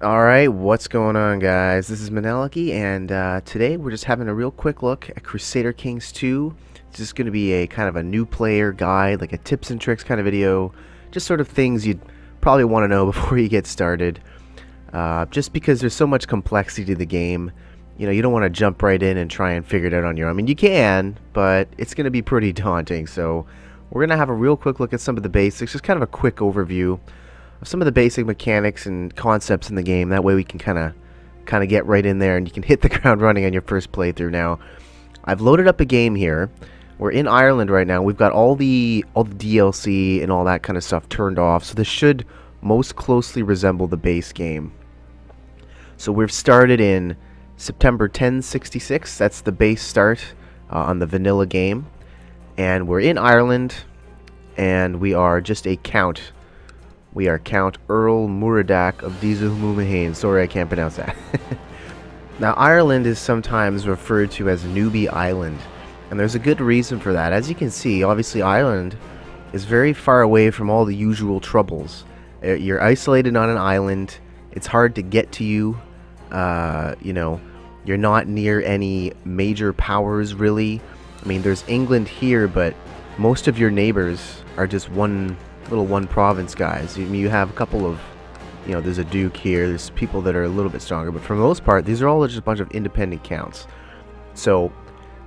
Alright, what's going on, guys? This is Maneliki, and today we're just having a real quick look at Crusader Kings 2. It's just going to be a kind of a new player guide, like a tips and tricks kind of video. Just sort of things you'd probably want to know before you get started. Just because there's so much complexity to the game, you don't want to jump right in and try and figure it out on your own. I mean, you can, but it's going to be pretty daunting. So we're going to have a real quick look at some of the basics, just kind of a quick overview of some of the basic mechanics and concepts in the game. That way we can kind of get right in there and you can hit the ground running on your first playthrough. Now, I've loaded up a game here. We're in Ireland right now. We've got all the DLC and all that kind of stuff turned off, so this should most closely resemble the base game. So we've started in September 1066. That's the base start on the vanilla game, and we're in Ireland, and we are just a count. We are Count Earl Muradak of Dizahumumahain. Sorry, I can't pronounce that. Now, Ireland is sometimes referred to as Newbie Island, and there's a good reason for that. As you can see, obviously Ireland is very far away from all the usual troubles. You're isolated on an island. It's hard to get to you. You're not near any major powers, really. I mean, there's England here, but most of your neighbors are just one province guys. You have a couple of, there's a duke here, there's people that are a little bit stronger, but for the most part, these are all just a bunch of independent counts. So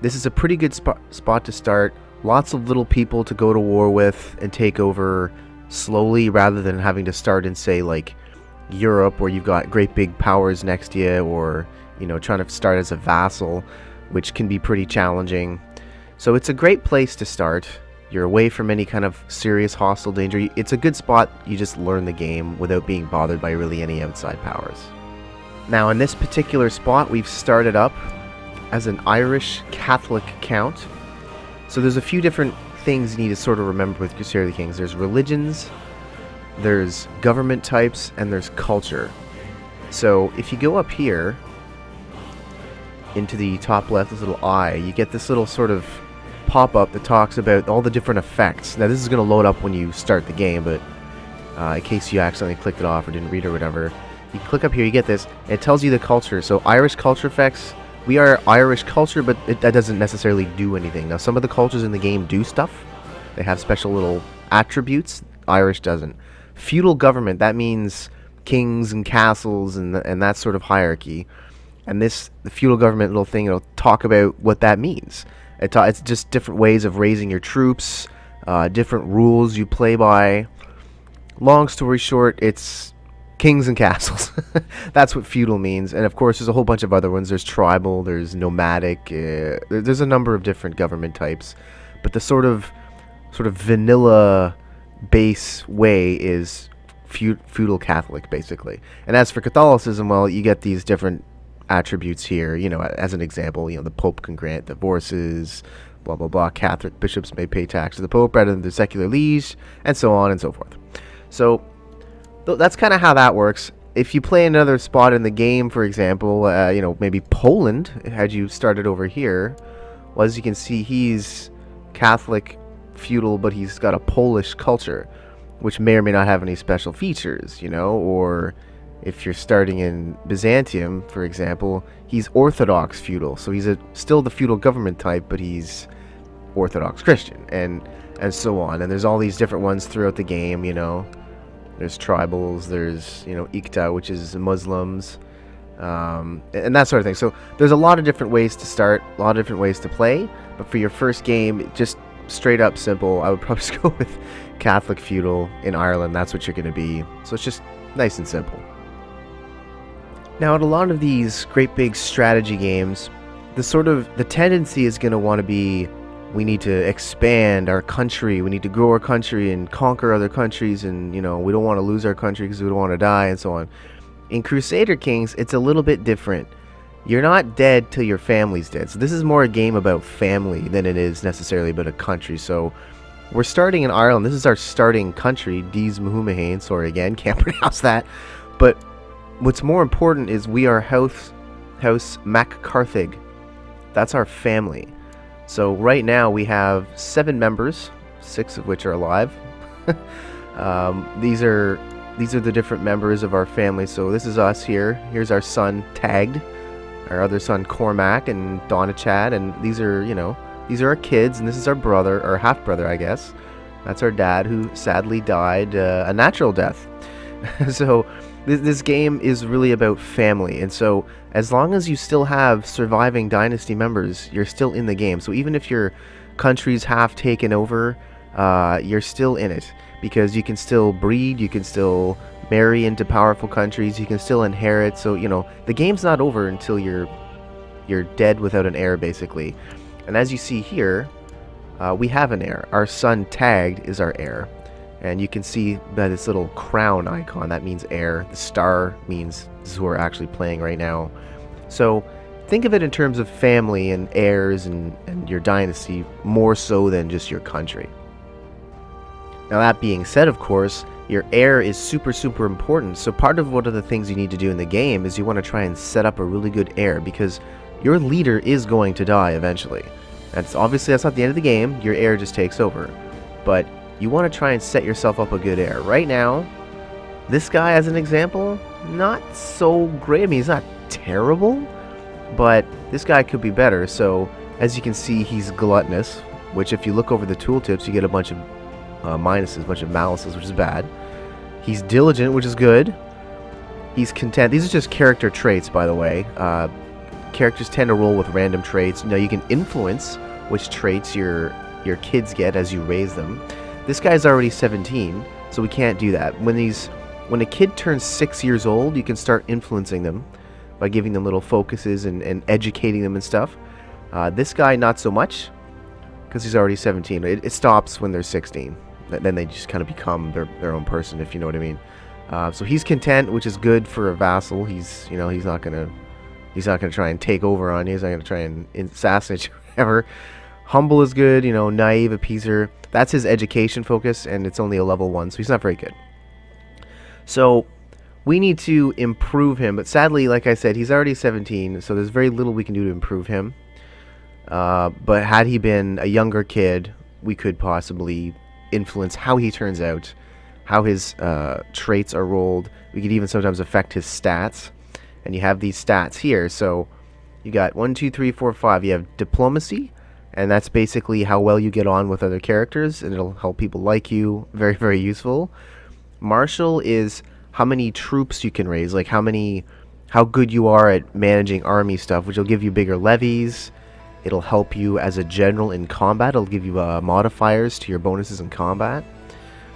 this is a pretty good spot to start. Lots of little people to go to war with and take over slowly, rather than having to start in, say, like Europe, where you've got great big powers next to you, or trying to start as a vassal, which can be pretty challenging. So it's a great place to start. You're away from any kind of serious hostile danger. It's a good spot. You just learn the game without being bothered by really any outside powers. Now, in this particular spot, we've started up as an Irish Catholic count. So there's a few different things you need to sort of remember with Crusader Kings. There's religions, there's government types, and there's culture. So if you go up here into the top left, this little eye, you get this little sort of pop-up that talks about all the different effects. Now, this is going to load up when you start the game, but in case you accidentally clicked it off or didn't read it or whatever, you click up here, you get this, and it tells you the culture. So Irish culture effects, we are Irish culture, but that doesn't necessarily do anything. Now, some of the cultures in the game do stuff. They have special little attributes. Irish doesn't. Feudal government, that means kings and castles and that sort of hierarchy. And the feudal government little thing, it'll talk about what that means. It's just different ways of raising your troops, different rules you play by. Long story short, it's kings and castles. That's what feudal means. And of course, there's a whole bunch of other ones. There's tribal, there's nomadic. There's a number of different government types. But the sort of vanilla base way is feudal Catholic, basically. And as for Catholicism, well, you get these different attributes here, as an example, the Pope can grant divorces, blah blah blah. Catholic bishops may pay tax to the Pope rather than the secular liege, and so on and so forth. So that's kind of how that works. If you play another spot in the game, for example, maybe Poland, had you started over here, well, as you can see, he's Catholic feudal, but he's got a Polish culture, which may or may not have any special features, or if you're starting in Byzantium, for example, he's Orthodox feudal, so he's still the feudal government type, but he's Orthodox Christian, and so on. And there's all these different ones throughout the game, There's tribals, there's, Ikta, which is Muslims, and that sort of thing. So there's a lot of different ways to start, a lot of different ways to play, but for your first game, just straight up simple, I would probably just go with Catholic feudal in Ireland. That's what you're going to be. So it's just nice and simple. Now, in a lot of these great big strategy games, the tendency is going to want to be, we need to expand our country, we need to grow our country and conquer other countries, and we don't want to lose our country because we don't want to die, and so on. In Crusader Kings, it's a little bit different. You're not dead till your family's dead. So this is more a game about family than it is necessarily about a country. So we're starting in Ireland. This is our starting country, Dizahumumahain. Sorry again, can't pronounce that. But what's more important is we are House MacCarthig. That's our family. So right now we have 7 members, 6 of which are alive. These are these are the different members of our family. So this is us here. Here's our son tagged, our other son Cormac and Donna Chad, and these are, you know, these are our kids, and this is our brother, or half brother, I guess. That's our dad, who sadly died a natural death. So this game is really about family, and so as long as you still have surviving dynasty members, you're still in the game. So even if your country's half taken over, you're still in it, because you can still breed, you can still marry into powerful countries, you can still inherit. So, you know, the game's not over until you're dead without an heir, basically. And as you see here, we have an heir. Our son tagged is our heir. And you can see by this little crown icon, that means heir. The star means this is who we're actually playing right now. So think of it in terms of family and heirs and your dynasty, more so than just your country. Now that being said, of course, your heir is super important. So part of one of the things you need to do in the game is you want to try and set up a really good heir, because your leader is going to die eventually. That's not the end of the game. Your heir just takes over. But you want to try and set yourself up a good heir. Right now, this guy, as an example, not so great. I mean, he's not terrible, but this guy could be better. So as you can see, he's gluttonous, which if you look over the tooltips, you get a bunch of minuses, a bunch of malices, which is bad. He's diligent, which is good. He's content. These are just character traits, by the way. Characters tend to roll with random traits. Now you can influence which traits your kids get as you raise them. This guy's already 17, so we can't do that. When a kid turns 6 years old, you can start influencing them by giving them little focuses and educating them and stuff. This guy, not so much, because he's already 17. It stops when they're 16. Then they just kind of become their own person, if you know what I mean. So he's content, which is good for a vassal. He's not gonna try and take over on you. He's not gonna try and assassinate you or whatever. Humble is good, naive, appeaser. That's his education focus, and it's only a level 1, so he's not very good. So we need to improve him, but sadly, like I said, he's already 17, so there's very little we can do to improve him. But had he been a younger kid, we could possibly influence how he turns out, how his traits are rolled. We could even sometimes affect his stats. And you have these stats here. So you got 1, 2, 3, 4, 5. You have diplomacy, and that's basically how well you get on with other characters, and it'll help people like you. Very, very useful. Martial is how many troops you can raise, like how good you are at managing army stuff, which will give you bigger levies. It'll help you as a general in combat. It'll give you modifiers to your bonuses in combat.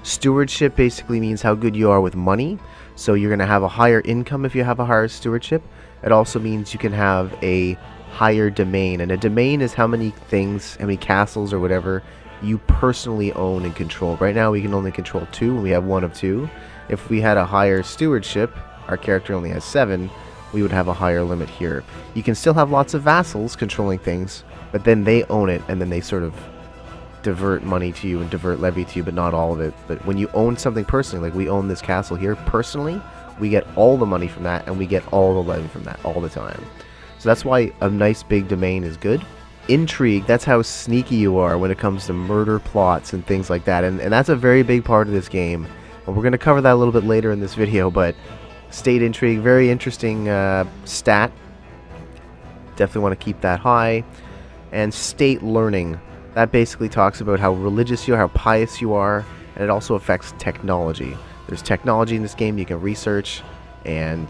Stewardship basically means how good you are with money. So you're going to have a higher income if you have a higher stewardship. It also means you can have a higher domain. And a domain is how many things, how many castles or whatever you personally own and control. Right now we can only control 2, and we have 1 of 2. If we had a higher stewardship, our character only has 7, we would have a higher limit here. You can still have lots of vassals controlling things, but then they own it, and then they sort of divert money to you and divert levy to you, but not all of it. But when you own something personally, like we own this castle here personally, we get all the money from that, and we get all the levy from that all the time. So that's why a nice big domain is good. Intrigue, that's how sneaky you are when it comes to murder plots and things like that, and that's a very big part of this game. And we're going to cover that a little bit later in this video, but state intrigue, very interesting stat. Definitely want to keep that high. And state learning, that basically talks about how religious you are, how pious you are, and it also affects technology. There's technology in this game you can research, and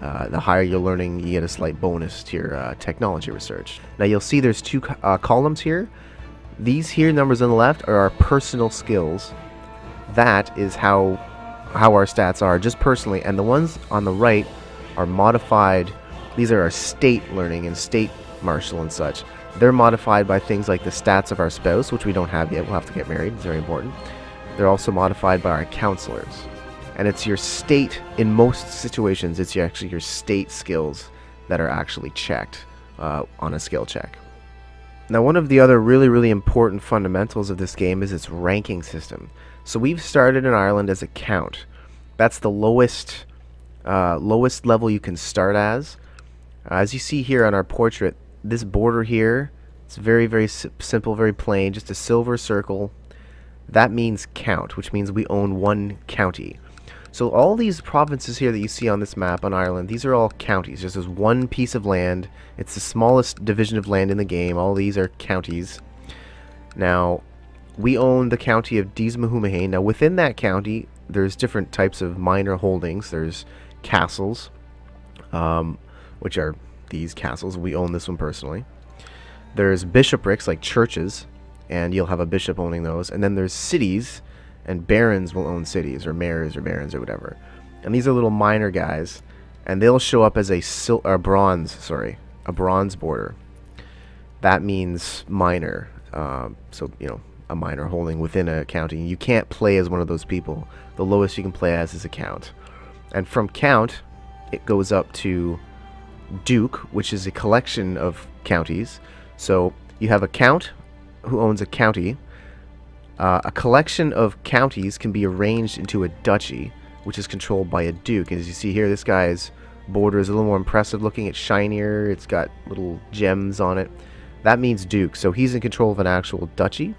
the higher you're learning, you get a slight bonus to your technology research. Now you'll see there's 2 columns here. These here numbers on the left are our personal skills. That is how our stats are, just personally, and the ones on the right are modified. These are our state learning and state martial and such. They're modified by things like the stats of our spouse, which we don't have yet. We'll have to get married. It's very important. They're also modified by our counselors. And it's your state, in most situations, it's actually your state skills that are actually checked on a skill check. Now, one of the other really, really important fundamentals of this game is its ranking system. So we've started in Ireland as a count. That's the lowest level you can start as. As you see here on our portrait, this border here, it's very, very simple, very plain, just a silver circle. That means count, which means we own 1 county. So all these provinces here that you see on this map on Ireland, these are all counties. Just as one piece of land. It's the smallest division of land in the game. All these are counties. Now, we own the county of Deesmahumahain. Now, within that county, there's different types of minor holdings. There's castles, which are these castles. We own this one personally. There's bishoprics, like churches, and you'll have a bishop owning those. And then there's cities, and barons will own cities, or mayors, or barons, or whatever. And these are little minor guys, and they'll show up as a bronze border. That means minor. So, you know, a minor holding within a county. You can't play as one of those people. The lowest you can play as is a count. And from count, it goes up to duke, which is a collection of counties. So you have a count who owns a county. A collection of counties can be arranged into a duchy, which is controlled by a duke. As you see here, this guy's border is a little more impressive looking. It's shinier. It's got little gems on it. That means duke. So he's in control of an actual duchy.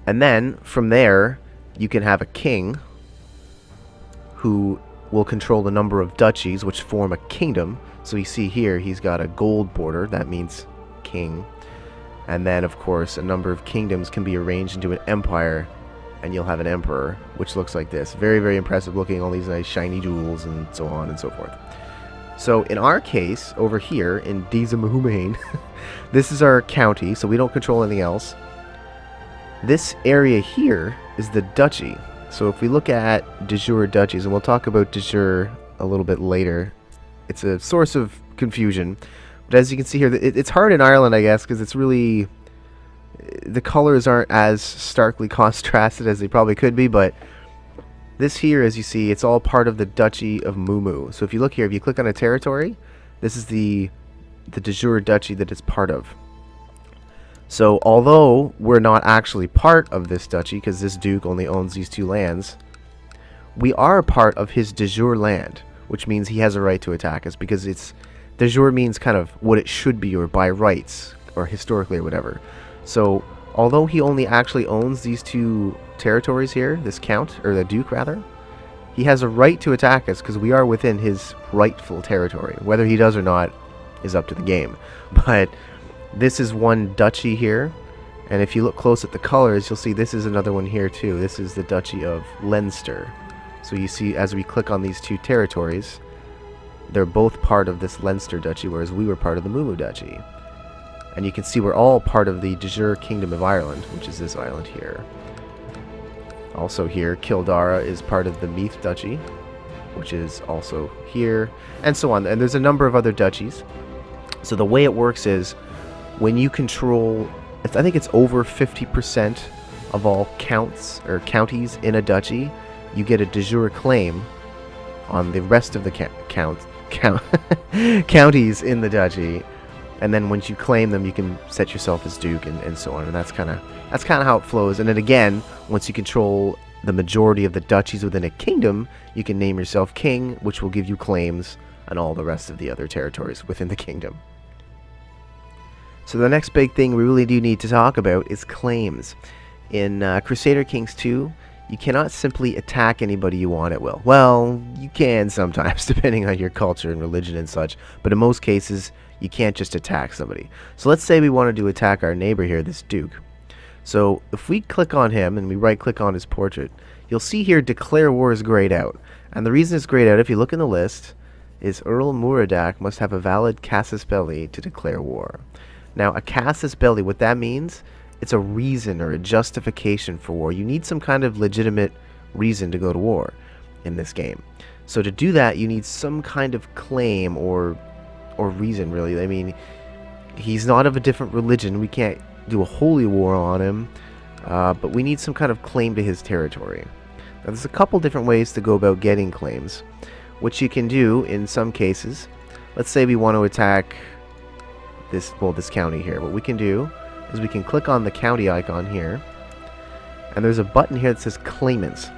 And then from there, you can have a king who will control the number of duchies, which form a kingdom. So you see here, he's got a gold border. That means king. And then, of course, a number of kingdoms can be arranged into an empire, and you'll have an emperor, which looks like this. Very, very impressive looking, all these nice shiny jewels and so on and so forth. So in our case, over here in Deesmahumahain, this is our county, so we don't control anything else. This area here is the duchy. So if we look at de jure duchies, and we'll talk about de jure a little bit later, it's a source of confusion. But as you can see here, it's hard in Ireland, I guess, because it's really... the colors aren't as starkly contrasted as they probably could be, but this here, as you see, it's all part of the Duchy of Mumu. So if you look here, if you click on a territory, this is the de jure duchy that it's part of. So although we're not actually part of this duchy, because this duke only owns these two lands, we are part of his de jure land, which means he has a right to attack us, because it's... de jure means kind of what it should be, or by rights, or historically, or whatever. So, although he only actually owns these two territories here, this count, or the duke rather, he has a right to attack us because we are within his rightful territory. Whether he does or not is up to the game. But this is one duchy here, and if you look close at the colors, you'll see this is another one here too. This is the Duchy of Leinster. So you see, as we click on these two territories, they're both part of this Leinster Duchy, whereas we were part of the Mumu Duchy. And you can see we're all part of the de jure Kingdom of Ireland, which is this island here. Also here, Kildara is part of the Meath Duchy, which is also here, and so on. And there's a number of other duchies. So the way it works is, when you control, I think it's over 50% of all counts or counties in a duchy, you get a de jure claim on the rest of the counties in the duchy. And then once you claim them, you can set yourself as duke and so on. And that's kind of how it flows. And then again, once you control the majority of the duchies within a kingdom, you can name yourself king, which will give you claims on all the rest of the other territories within the kingdom. So the next big thing we really do need to talk about is claims. In Crusader Kings 2, you cannot simply attack anybody you want at will. Well, you can sometimes, depending on your culture and religion and such, but in most cases, you can't just attack somebody. So let's say we wanted to attack our neighbor here, this duke. So if we click on him and we right-click on his portrait, you'll see here Declare War is grayed out. And the reason it's grayed out, if you look in the list, is Earl Muradak must have a valid casus belli to declare war. Now, a casus belli, what that means, it's a reason or a justification for war. You need some kind of legitimate reason to go to war in this game. So to do that, you need some kind of claim or reason, really. I mean, he's not of a different religion. We can't do a holy war on him, but we need some kind of claim to his territory. Now, there's a couple different ways to go about getting claims, which you can do in some cases. Let's say we want to attack this county here. What we can do is we can click on the county icon here, and there's a button here that says claimants.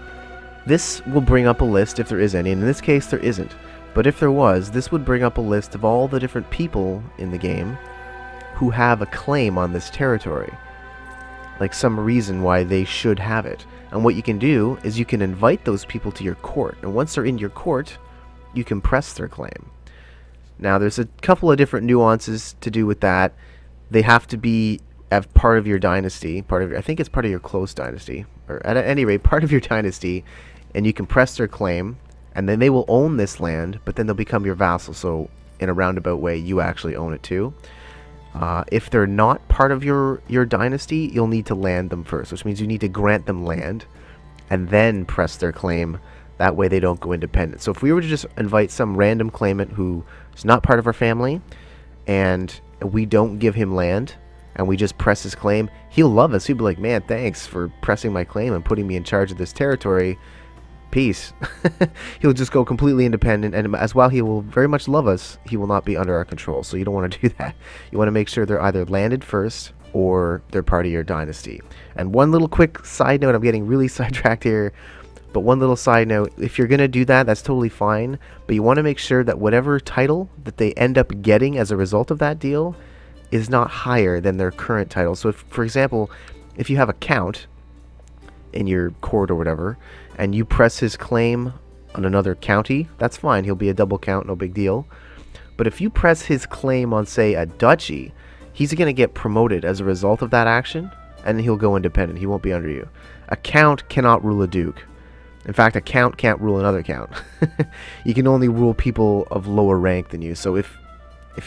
This will bring up a list if there is any, and in this case there isn't. But if there was, this would bring up a list of all the different people in the game who have a claim on this territory. Like some reason why they should have it. And what you can do is you can invite those people to your court. And once they're in your court, you can press their claim. Now, there's a couple of different nuances to do with that. They have to be part of your dynasty, I think it's part of your close dynasty, or at any rate, part of your dynasty, and you can press their claim, and then they will own this land, but then they'll become your vassal, so in a roundabout way, you actually own it too. If they're not part of your dynasty, you'll need to land them first, which means you need to grant them land, and then press their claim. That way they don't go independent. So if we were to just invite some random claimant who is not part of our family, and we don't give him land, and we just press his claim, he'll love us. He'll be like, man, thanks for pressing my claim and putting me in charge of this territory. Peace. He'll just go completely independent, and as while he will very much love us, he will not be under our control. So you don't want to do that. You want to make sure they're either landed first or they're part of your dynasty. And one little quick side note, I'm getting really sidetracked here, but one little side note, if you're going to do that, that's totally fine, but you want to make sure that whatever title that they end up getting as a result of that deal is not higher than their current title. So if, for example, if you have a count in your court or whatever, and you press his claim on another county, that's fine. He'll be a double count, no big deal. But if you press his claim on, say, a duchy, he's going to get promoted as a result of that action, and he'll go independent. He won't be under you. A count cannot rule a duke. In fact, a count can't rule another count. You can only rule people of lower rank than you. So if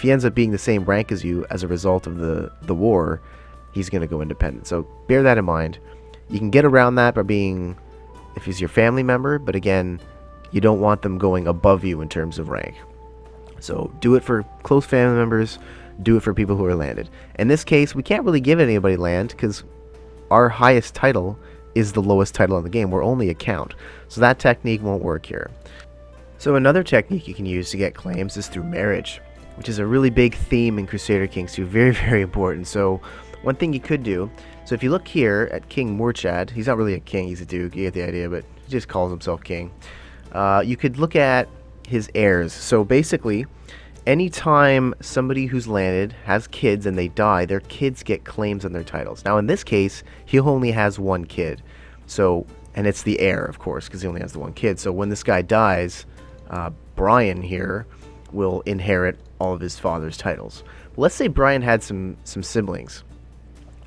he ends up being the same rank as you as a result of the war, he's going to go independent. So bear that in mind. You can get around that by being, if he's your family member, but again, you don't want them going above you in terms of rank. So do it for close family members, do it for people who are landed. In this case, we can't really give anybody land because our highest title is the lowest title in the game. We're only a count. So that technique won't work here. So another technique you can use to get claims is through marriage, which is a really big theme in Crusader Kings 2. Very, very important. So one thing you could do, so if you look here at King Murchad, he's not really a king, he's a duke, you get the idea, but he just calls himself king. You could look at his heirs. So basically, anytime somebody who's landed has kids and they die, their kids get claims on their titles. Now in this case, he only has one kid. So, and it's the heir, of course, because he only has the one kid. So when this guy dies, Brian here will inherit all of his father's titles. But let's say Brian had some siblings.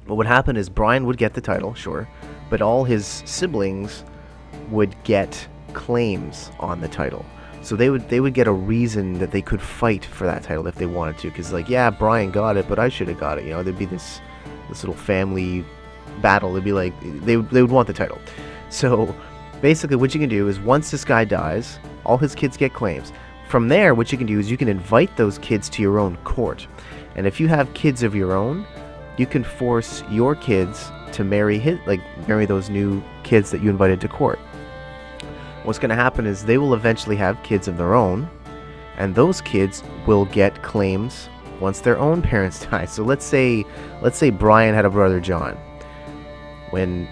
What would happen is Brian would get the title, sure, but all his siblings would get claims on the title. So they would get a reason that they could fight for that title if they wanted to, because like, yeah, Brian got it, but I should have got it. You know, there'd be this little family battle. It'd be like they would want the title. So basically, what you can do is once this guy dies, all his kids get claims. From there, what you can do is you can invite those kids to your own court, and if you have kids of your own, you can force your kids to marry those new kids that you invited to court. What's going to happen is they will eventually have kids of their own, and those kids will get claims once their own parents die. So let's say Brian had a brother John. When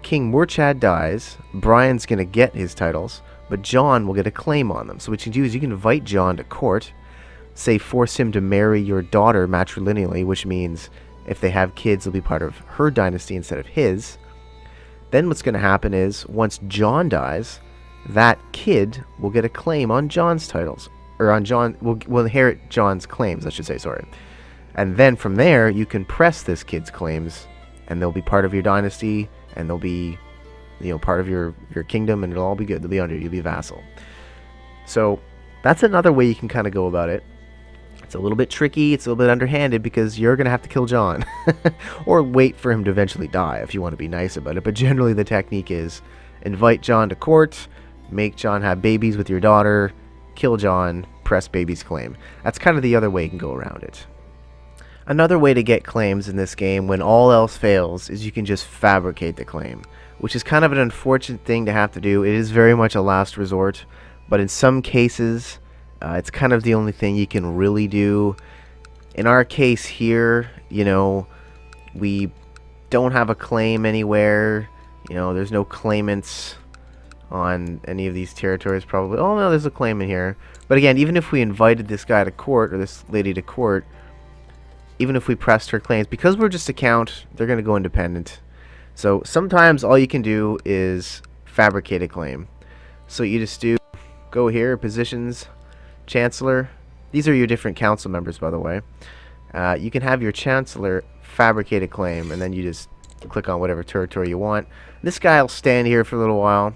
King Murchad dies, Brian's going to get his titles, but John will get a claim on them. So what you can do is you can invite John to court, say force him to marry your daughter matrilineally, which means if they have kids, they'll be part of her dynasty instead of his. Then what's going to happen is once John dies, that kid will get a claim on John's titles, or on John will inherit John's claims, I should say, sorry. And then from there, you can press this kid's claims, and they'll be part of your dynasty, and they'll be, part of your kingdom, and it'll all be good. They'll be under you. You'll be a vassal. So that's another way you can kind of go about it. It's a little bit tricky, it's a little bit underhanded, because you're going to have to kill John. Or wait for him to eventually die if you want to be nice about it. But generally the technique is invite John to court, make John have babies with your daughter, kill John, press baby's claim. That's kind of the other way you can go around it. Another way to get claims in this game when all else fails is you can just fabricate the claim, which is kind of an unfortunate thing to have to do. It is very much a last resort, but in some cases it's kind of the only thing you can really do. In our case here, we don't have a claim anywhere. There's no claimants on any of these territories probably. Oh no, there's a claim in here. But again, even if we invited this guy to court, or this lady to court, even if we pressed her claims, because we're just a count, they're going to go independent. So sometimes all you can do is fabricate a claim. So you just do go here, positions, chancellor. These are your different council members, by the way. You can have your chancellor fabricate a claim, and then you just click on whatever territory you want. This guy will stand here for a little while.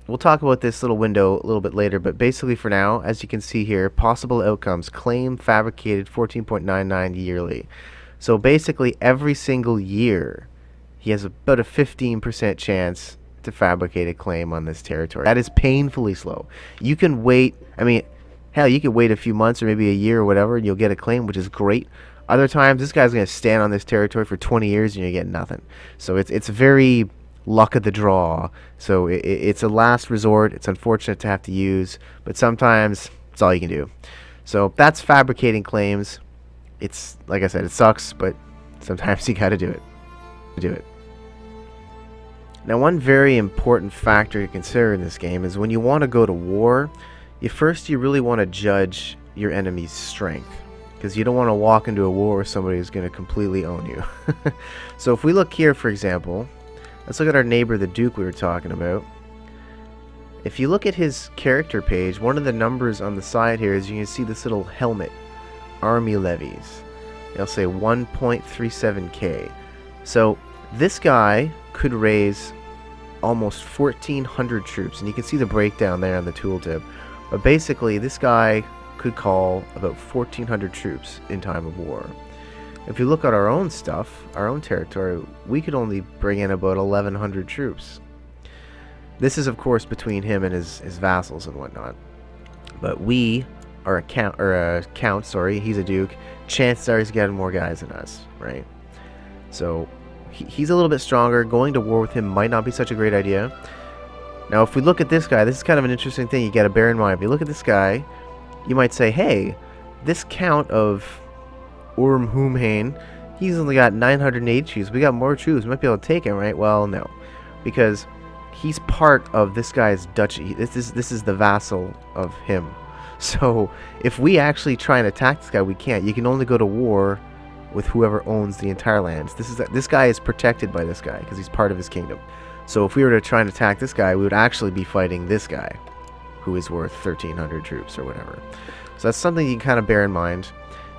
We'll talk about this little window a little bit later, but basically for now, as you can see here, possible outcomes, claim fabricated 14.99 yearly. So basically every single year, he has about a 15% chance to fabricate a claim on this territory. That is painfully slow. You can wait, I mean, hell, you could wait a few months or maybe a year or whatever, and you'll get a claim, which is great. Other times, this guy's going to stand on this territory for 20 years and you get nothing. So it's very luck of the draw. So it's a last resort. It's unfortunate to have to use, but sometimes it's all you can do. So that's fabricating claims. It's, like I said, it sucks, but sometimes you got to do it. Now, one very important factor to consider in this game is when you want to go to war, you really want to judge your enemy's strength, because you don't want to walk into a war where somebody is going to completely own you. So if we look here, for example, let's look at our neighbor, the Duke we were talking about. If you look at his character page, one of the numbers on the side here is you can see this little helmet, army levies. It'll say 1.37k. So this guy could raise almost 1,400 troops, and you can see the breakdown there on the tooltip. But basically, this guy could call about 1,400 troops in time of war. If you look at our own stuff, our own territory, we could only bring in about 1,100 troops. This is, of course, between him and his vassals and whatnot. But we are a count, sorry, he's a duke. Chances are he's getting more guys than us, right? So he's a little bit stronger. Going to war with him might not be such a great idea. Now, if we look at this guy, this is kind of an interesting thing you got to bear in mind. If you look at this guy, you might say, hey, this count of Humhain, he's only got 908 troops. We got more troops. We might be able to take him, right? Well, no, because he's part of this guy's duchy. This is the vassal of him. So if we actually try and attack this guy, we can't. You can only go to war with whoever owns the entire lands. This guy is protected by this guy because he's part of his kingdom. So if we were to try and attack this guy, we would actually be fighting this guy, who is worth 1,300 troops or whatever. So that's something you can kind of bear in mind.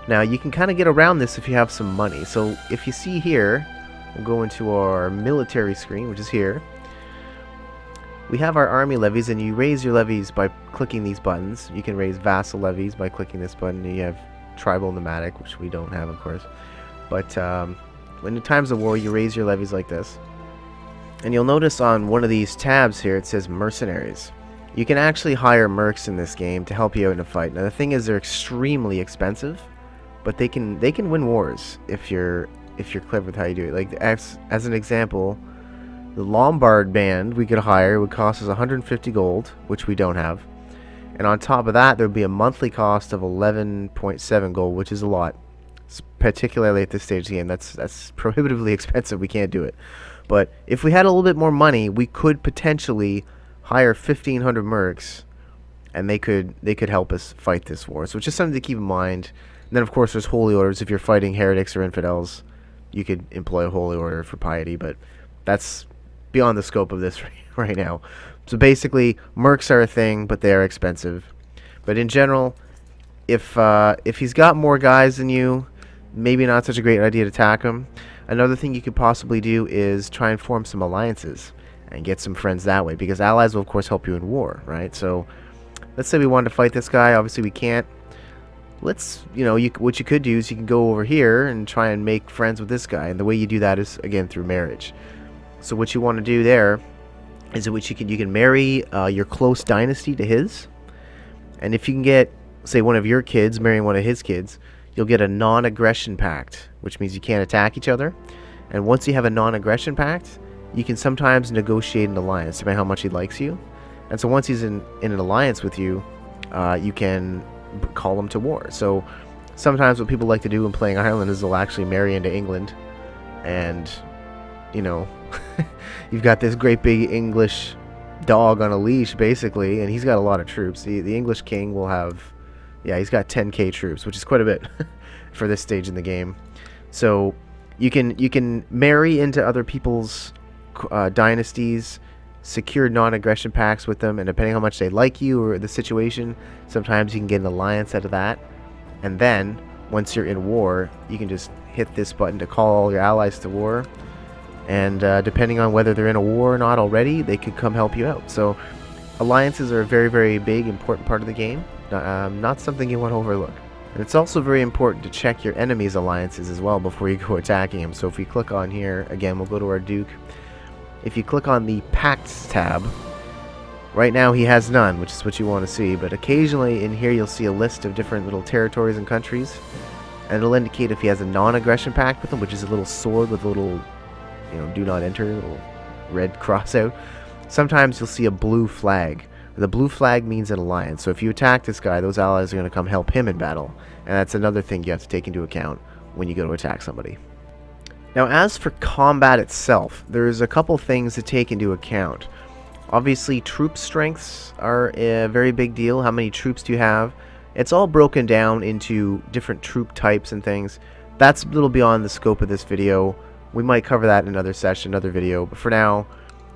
Now, you can kind of get around this if you have some money. So if you see here, we'll go into our military screen, which is here. We have our army levies, and you raise your levies by clicking these buttons. You can raise vassal levies by clicking this button, and you have tribal nomadic, which we don't have, of course. But when in times of war, you raise your levies like this. And you'll notice on one of these tabs here, it says mercenaries. You can actually hire mercs in this game to help you out in a fight. Now, the thing is, they're extremely expensive, but they can win wars if you're clever with how you do it. Like as an example, the Lombard band we could hire would cost us 150 gold, which we don't have. And on top of that, there would be a monthly cost of 11.7 gold, which is a lot, particularly at this stage of the game. That's prohibitively expensive. We can't do it. But if we had a little bit more money, we could potentially hire 1,500 mercs, and they could help us fight this war. So it's just something to keep in mind. And then, of course, there's holy orders. If you're fighting heretics or infidels, you could employ a holy order for piety, but that's beyond the scope of this right now. So basically, mercs are a thing, but they are expensive. But in general, if he's got more guys than you, maybe not such a great idea to attack him. Another thing you could possibly do is try and form some alliances and get some friends that way, because allies will, of course, help you in war, right? So let's say we wanted to fight this guy. Obviously, we can't. What you could do is you can go over here and try and make friends with this guy. And the way you do that is, again, through marriage. So what you want to do there is you can marry your close dynasty to his. And if you can get, say, one of your kids marrying one of his kids, you'll get a non-aggression pact, which means you can't attack each other. And once you have a non-aggression pact, you can sometimes negotiate an alliance, depending on how much he likes you. And so once he's in an alliance with you, you can call him to war. So sometimes what people like to do when playing Ireland is they'll actually marry into England, and you've got this great big English dog on a leash, basically, and he's got a lot of troops. The English king will have, he's got 10k troops, which is quite a bit for this stage in the game. So You can marry into other people's dynasties, secure non-aggression pacts with them, and depending on how much they like you or the situation, sometimes you can get an alliance out of that. And then once you're in war, you can just hit this button to call all your allies to war, and depending on whether they're in a war or not already, they could come help you out. So alliances are a very, very big, important part of the game, not something you want to overlook. And it's also very important to check your enemy's alliances as well before you go attacking him. So if we click on here, again, we'll go to our Duke. If you click on the Pacts tab, right now he has none, which is what you want to see, but occasionally in here you'll see a list of different little territories and countries, and it'll indicate if he has a non-aggression pact with them, which is a little sword with a little, do not enter, little red cross out. Sometimes you'll see a blue flag. The blue flag means an alliance, so if you attack this guy, those allies are going to come help him in battle, and that's another thing you have to take into account when you go to attack somebody. Now, as for combat itself, there's a couple things to take into account. Obviously, troop strengths are a very big deal. How many troops do you have? It's all broken down into different troop types and things. That's a little beyond the scope of this video. We might cover that in another session, another video, but for now,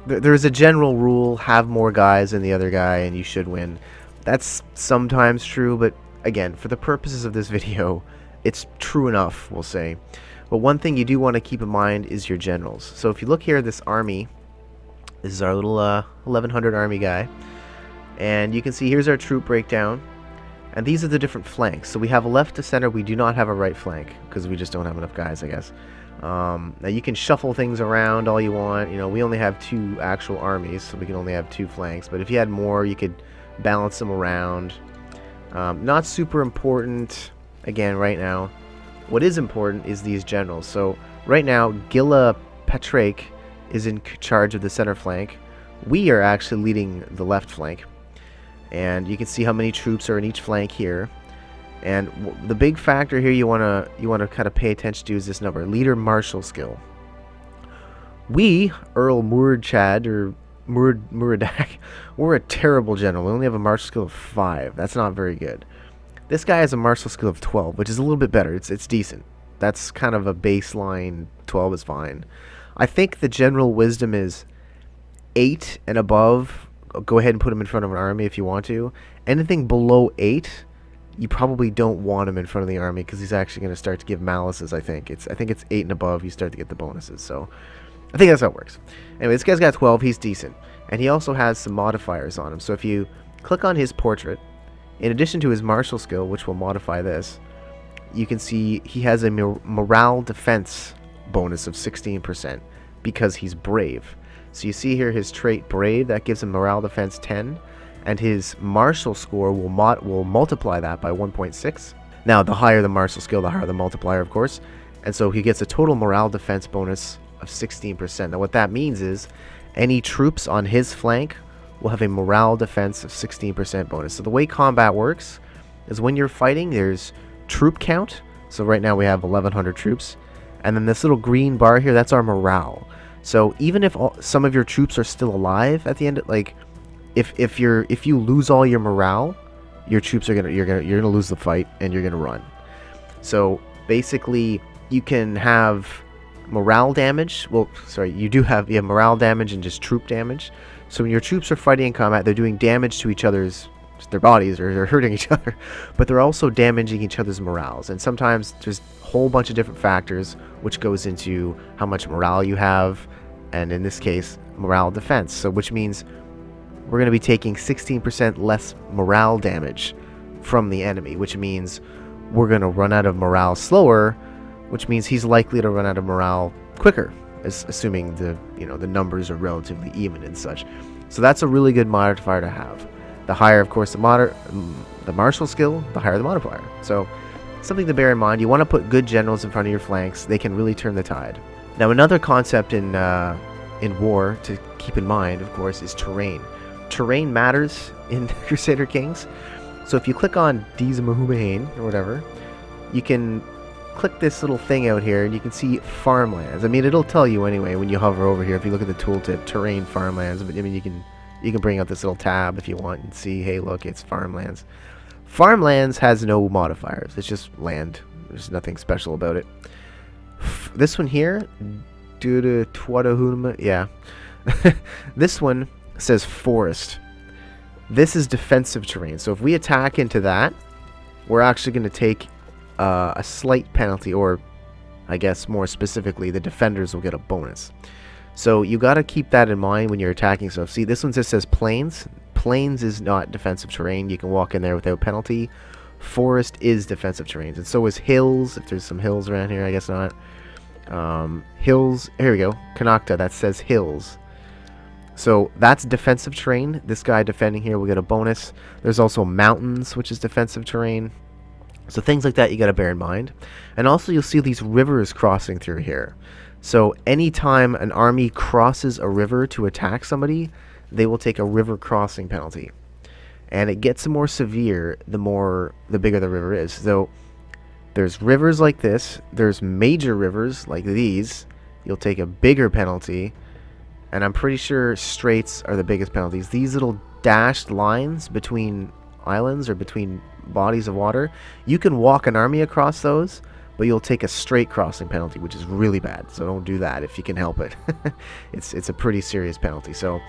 there's a general rule: have more guys than the other guy and you should win. That's sometimes true, but again, for the purposes of this video, it's true enough, we'll say. But one thing you do want to keep in mind is your generals. So if you look here, this army, this is our little 1100 army guy, and you can see here's our troop breakdown, and these are the different flanks. So we have a left to center. We do not have a right flank because we just don't have enough guys, I guess. Now you can shuffle things around all you want. We only have 2 actual armies, so we can only have 2 flanks, but if you had more, you could balance them around. Not super important again right now. What is important is these generals. So right now, Gilla Patrake is in charge of the center flank. We are actually leading the left flank, and you can see how many troops are in each flank here. And the big factor here you wanna kind of pay attention to is this number: leader martial skill. We, Earl Muradchad or Muradak, we're a terrible general. We only have a martial skill of 5. That's not very good. This guy has a martial skill of 12, which is a little bit better. It's decent. That's kind of a baseline. 12 is fine. I think the general wisdom is 8 and above. Go ahead and put him in front of an army if you want to. Anything below 8, you probably don't want him in front of the army because he's actually going to start to give malices. I think it's 8 and above. You start to get the bonuses. So I think that's how it works. Anyway, this guy's got 12. He's decent, and he also has some modifiers on him. So if you click on his portrait, in addition to his martial skill, which will modify this, you can see he has a morale defense bonus of 16% because he's brave. So you see here his trait brave, that gives him morale defense 10, and his martial score will multiply that by 1.6. Now, the higher the martial skill, the higher the multiplier, of course, and so he gets a total morale defense bonus of 16%. Now, what that means is any troops on his flank will have a morale defense of 16% bonus. So the way combat works is when you're fighting, there's troop count. So right now we have 1100 troops, and then this little green bar here, that's our morale. So even if some of your troops are still alive at the end, like if you lose all your morale, your troops are you're gonna lose the fight and you're gonna run. So basically, you can have morale damage. Well, sorry, you have morale damage and just troop damage. So when your troops are fighting in combat, they're doing damage to their bodies, or they're hurting each other, but they're also damaging each other's morales. And sometimes there's a whole bunch of different factors which goes into how much morale you have, and in this case, morale defense. So which means we're going to be taking 16% less morale damage from the enemy, which means we're going to run out of morale slower, which means he's likely to run out of morale quicker, assuming the numbers are relatively even and such. So that's a really good modifier to have. The higher, of course, the martial skill, the higher the modifier. So something to bear in mind. You want to put good generals in front of your flanks. They can really turn the tide. Now, another concept in war to keep in mind, of course, is terrain. Terrain matters in Crusader Kings. So if you click on Dizamahumahain or whatever, you can click this little thing out here and you can see farmlands. I mean, it'll tell you anyway when you hover over here. If you look at the tooltip, terrain, farmlands. But I mean, you can bring up this little tab if you want and see, hey, look, it's farmlands. Farmlands has no modifiers. It's just land. There's nothing special about it. this one here, due to Tuadahuma, yeah. This one says forest. This is defensive terrain. So if we attack into that, we're actually going to take a slight penalty, or I guess more specifically, the defenders will get a bonus. So you got to keep that in mind when you're attacking. So see, this one just says plains. Plains is not defensive terrain. You can walk in there without penalty. Forest is defensive terrain, and so is hills. If there's some hills around here, I guess not. Hills, here we go. Kanakta, that says hills. So that's defensive terrain. This guy defending here will get a bonus. There's also mountains, which is defensive terrain. So things like that you got to bear in mind. And also you'll see these rivers crossing through here. So anytime an army crosses a river to attack somebody, they will take a river crossing penalty. And it gets more severe the bigger the river is. So there's rivers like this. There's major rivers like these. You'll take a bigger penalty. And I'm pretty sure straits are the biggest penalties. These little dashed lines between islands or between bodies of water, you can walk an army across those, but you'll take a straight crossing penalty, which is really bad. So don't do that if you can help it. It's a pretty serious penalty. So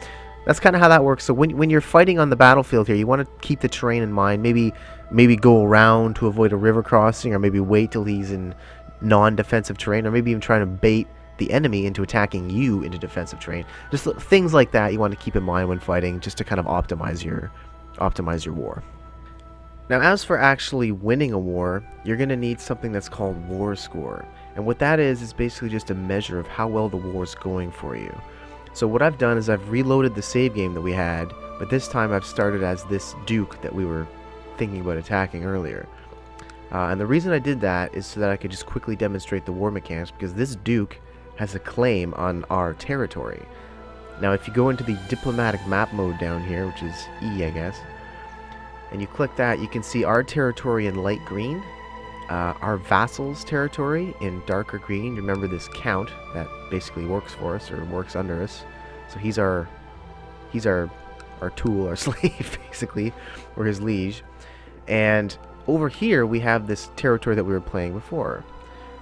that's kind of how that works. So when you're fighting on the battlefield here, you want to keep the terrain in mind. Maybe go around to avoid a river crossing, or maybe wait till he's in non-defensive terrain, or maybe even trying to bait the enemy into attacking you into defensive terrain. Just things like that you want to keep in mind when fighting, just to kind of optimize your war. Now, as for actually winning a war, you're going to need something that's called war score. And what that is basically just a measure of how well the war's going for you. So what I've done is I've reloaded the save game that we had, but this time I've started as this duke that we were thinking about attacking earlier. And the reason I did that is so that I could just quickly demonstrate the war mechanics, because this duke has a claim on our territory. Now if you go into the diplomatic map mode down here, which is E, I guess, and you click that, you can see our territory in light green, our vassals' territory in darker green. Remember this count that basically works for us, or works under us. So he's our tool, our slave, basically, or his liege. And over here we have this territory that we were playing before.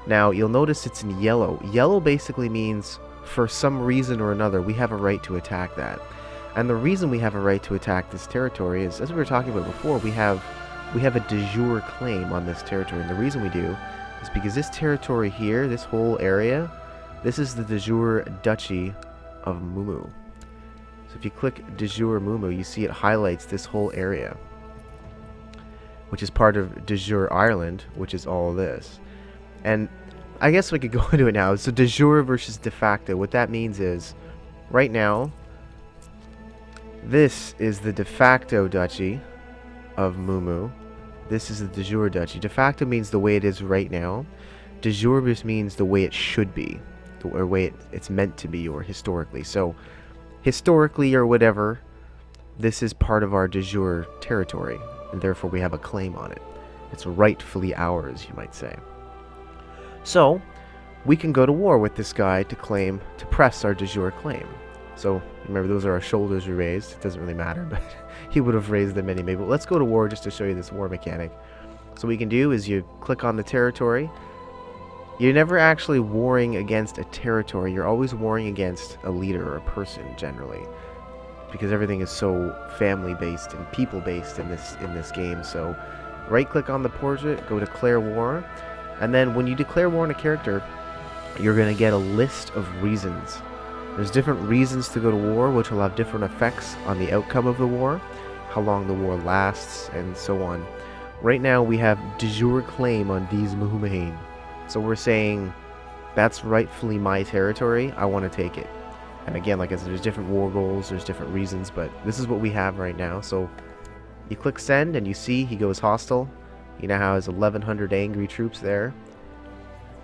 Now you'll notice it's in yellow. Yellow basically means for some reason or another we have a right to attack that. And the reason we have a right to attack this territory is, as we were talking about before, we have a de jure claim on this territory. And the reason we do is because this territory here, this whole area, this is the de jure duchy of Mumu. So if you click de jure Mumu, you see it highlights this whole area, which is part of de jure Ireland, which is all this. And I guess we could go into it now. So de jure versus de facto. What that means is, right now, this is the de facto duchy of Mumu. This is the de jure duchy. De facto means the way it is right now. De jure just means the way it should be, or way it's meant to be, or historically. So historically, or whatever, this is part of our de jure territory, and therefore we have a claim on it. It's rightfully ours, you might say. So we can go to war with this guy to press our de jure claim. So remember, those are our shoulders we raised. It doesn't really matter, but he would have raised them anyway. But let's go to war just to show you this war mechanic. So what you can do is you click on the territory. You're never actually warring against a territory. You're always warring against a leader or a person, generally, because everything is so family-based and people-based in this game. So right-click on the portrait, go declare war, and then when you declare war on a character, you're going to get a list of reasons. There's different reasons to go to war, which will have different effects on the outcome of the war, how long the war lasts, and so on. Right now we have de jure claim on these Muhumahain. So we're saying, that's rightfully my territory, I want to take it. And again, like I said, there's different war goals, there's different reasons, but this is what we have right now. So you click send and you see he goes hostile. He now has 1,100 angry troops there.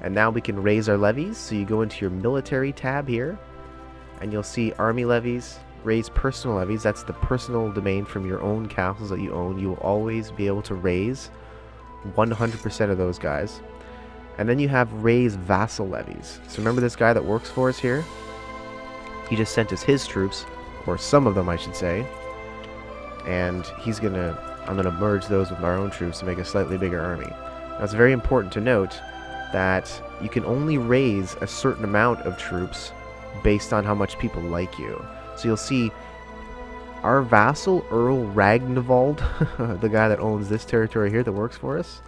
And now we can raise our levies. So you go into your military tab here, and you'll see army levies, raise personal levies. That's the personal domain from your own castles that you own. You will always be able to raise 100% of those guys. And then you have raise vassal levies. So remember this guy that works for us here? He just sent us his troops, or some of them I should say. And I'm gonna merge those with our own troops to make a slightly bigger army. Now it's very important to note that you can only raise a certain amount of troops based on how much people like you. So you'll see our vassal, Earl Ragnvald, the guy that owns this territory here that works for us.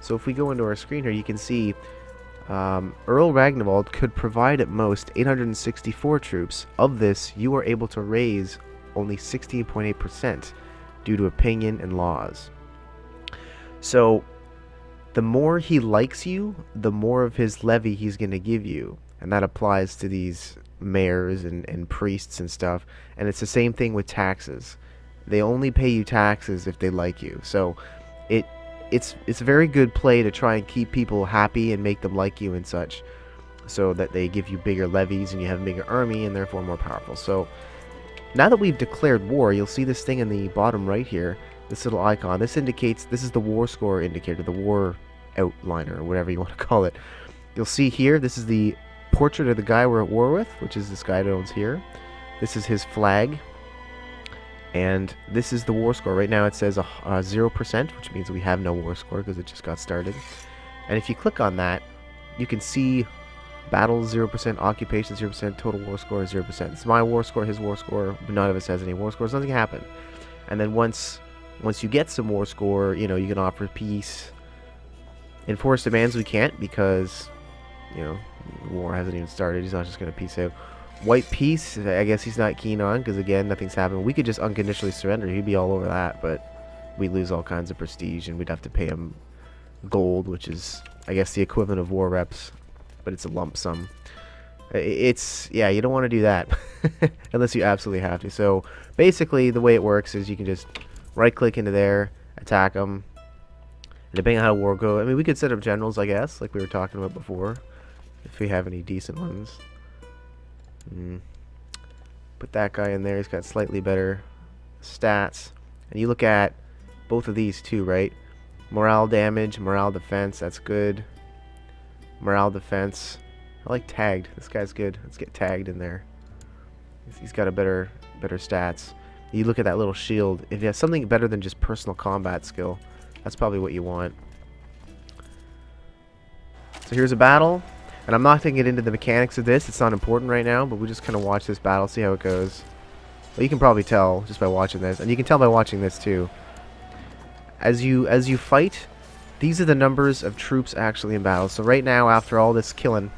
So if we go into our screen here, you can see Earl Ragnvald could provide at most 864 troops. Of this, you are able to raise only 16.8% due to opinion and laws. So the more he likes you, the more of his levy he's going to give you. And that applies to these mayors and priests and stuff. And it's the same thing with taxes. They only pay you taxes if they like you. So it's a very good play to try and keep people happy and make them like you and such, so that they give you bigger levies and you have a bigger army and therefore more powerful. So now that we've declared war, you'll see this thing in the bottom right here, this little icon. This indicates, this is the war score indicator, the war outliner, or whatever you want to call it. You'll see here, this is the portrait of the guy we're at war with, which is this guy that owns here. This is his flag, and this is the war score. Right now it says 0%, which means we have no war score because it just got started. And if you click on that, you can see battles 0%, occupation 0%, total war score is 0%. It's my war score, his war score, but none of us has any war scores. Nothing happened. And then once you get some war score, you know, you can offer peace. Enforce demands we can't because, you know, the war hasn't even started. He's not just going to peace out. White peace, I guess he's not keen on because, again, nothing's happened. We could just unconditionally surrender. He'd be all over that, but we lose all kinds of prestige and we'd have to pay him gold, which is, I guess, the equivalent of war reps, but it's a lump sum. It's, yeah, you don't want to do that unless you absolutely have to. So basically the way it works is you can just right click into there, attack them, and depending on how war go, I mean, we could set up generals, I guess, like we were talking about before, if we have any decent ones. Put that guy in there. He's got slightly better stats. And you look at both of these too, right? Morale damage, morale defense, that's good. Morale defense. I like tagged. This guy's good. Let's get tagged in there. He's got a better stats. You look at that little shield. If you have something better than just personal combat skill, that's probably what you want. So here's a battle. And I'm not going to get into the mechanics of this. It's not important right now, but we just kind of watch this battle, see how it goes. Well, you can probably tell just by watching this. And you can tell by watching this too. As you fight, these are the numbers of troops actually in battle. So right now, after all this killing,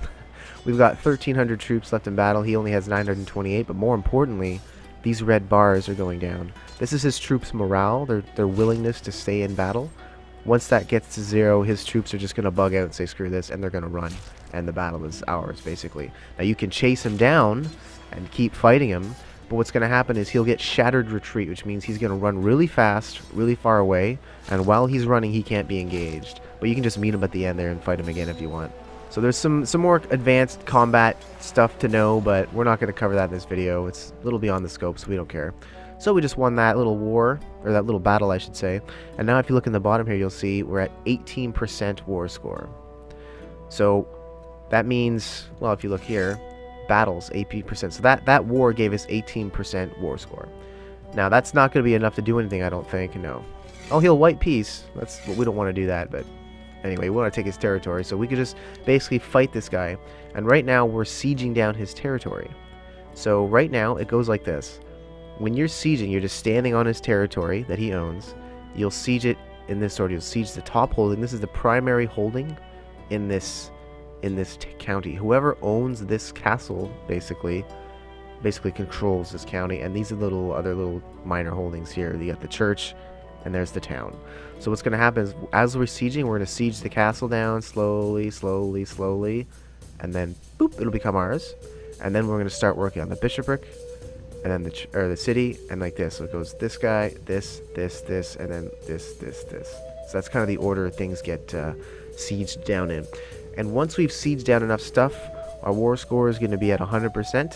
we've got 1,300 troops left in battle. He only has 928, but more importantly, these red bars are going down. This is his troops' morale, their willingness to stay in battle. Once that gets to 0, his troops are just going to bug out and say screw this, and they're going to run. And the battle is ours, basically. Now you can chase him down and keep fighting him, but what's going to happen is he'll get shattered retreat, which means he's going to run really fast, really far away, and while he's running, he can't be engaged. But you can just meet him at the end there and fight him again if you want. So there's some more advanced combat stuff to know, but we're not going to cover that in this video. It's a little beyond the scope, so we don't care. So we just won that little war, or that little battle, I should say. And now if you look in the bottom here, you'll see we're at 18% war score. So that means, well, if you look here, battles, 18%. So that war gave us 18% war score. Now, that's not going to be enough to do anything, I don't think, no. Oh, he'll white peace. That's, we don't want to do that, but anyway, we want to take his territory. So we could just basically fight this guy. And right now, we're sieging down his territory. So right now, it goes like this. When you're sieging, you're just standing on his territory that he owns. You'll siege it in this order. You'll siege the top holding. This is the primary holding in this county. Whoever owns this castle basically controls this county, and these are other little minor holdings here. You got the church, and there's the town. So what's going to happen is, as we're sieging, we're going to siege the castle down slowly, slowly, slowly, and then boop, it'll become ours. And then we're going to start working on the bishopric, and then the city, and like this. So it goes this guy, this, and then this. So that's kind of the order things get sieged down in. And once we've sieged down enough stuff, our war score is going to be at 100%.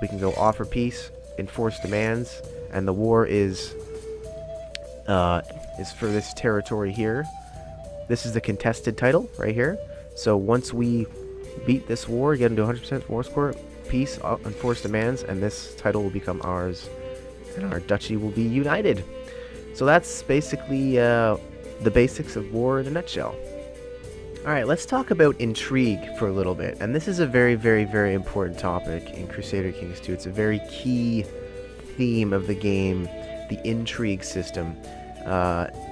We can go offer peace, enforce demands, and the war is for this territory here. This is the contested title right here. So once we beat this war, get into 100% war score, peace, enforce demands, and this title will become ours, and our duchy will be united. So that's basically the basics of war in a nutshell. Alright, let's talk about intrigue for a little bit. And this is a very, very, very important topic in Crusader Kings 2. It's a very key theme of the game, the intrigue system.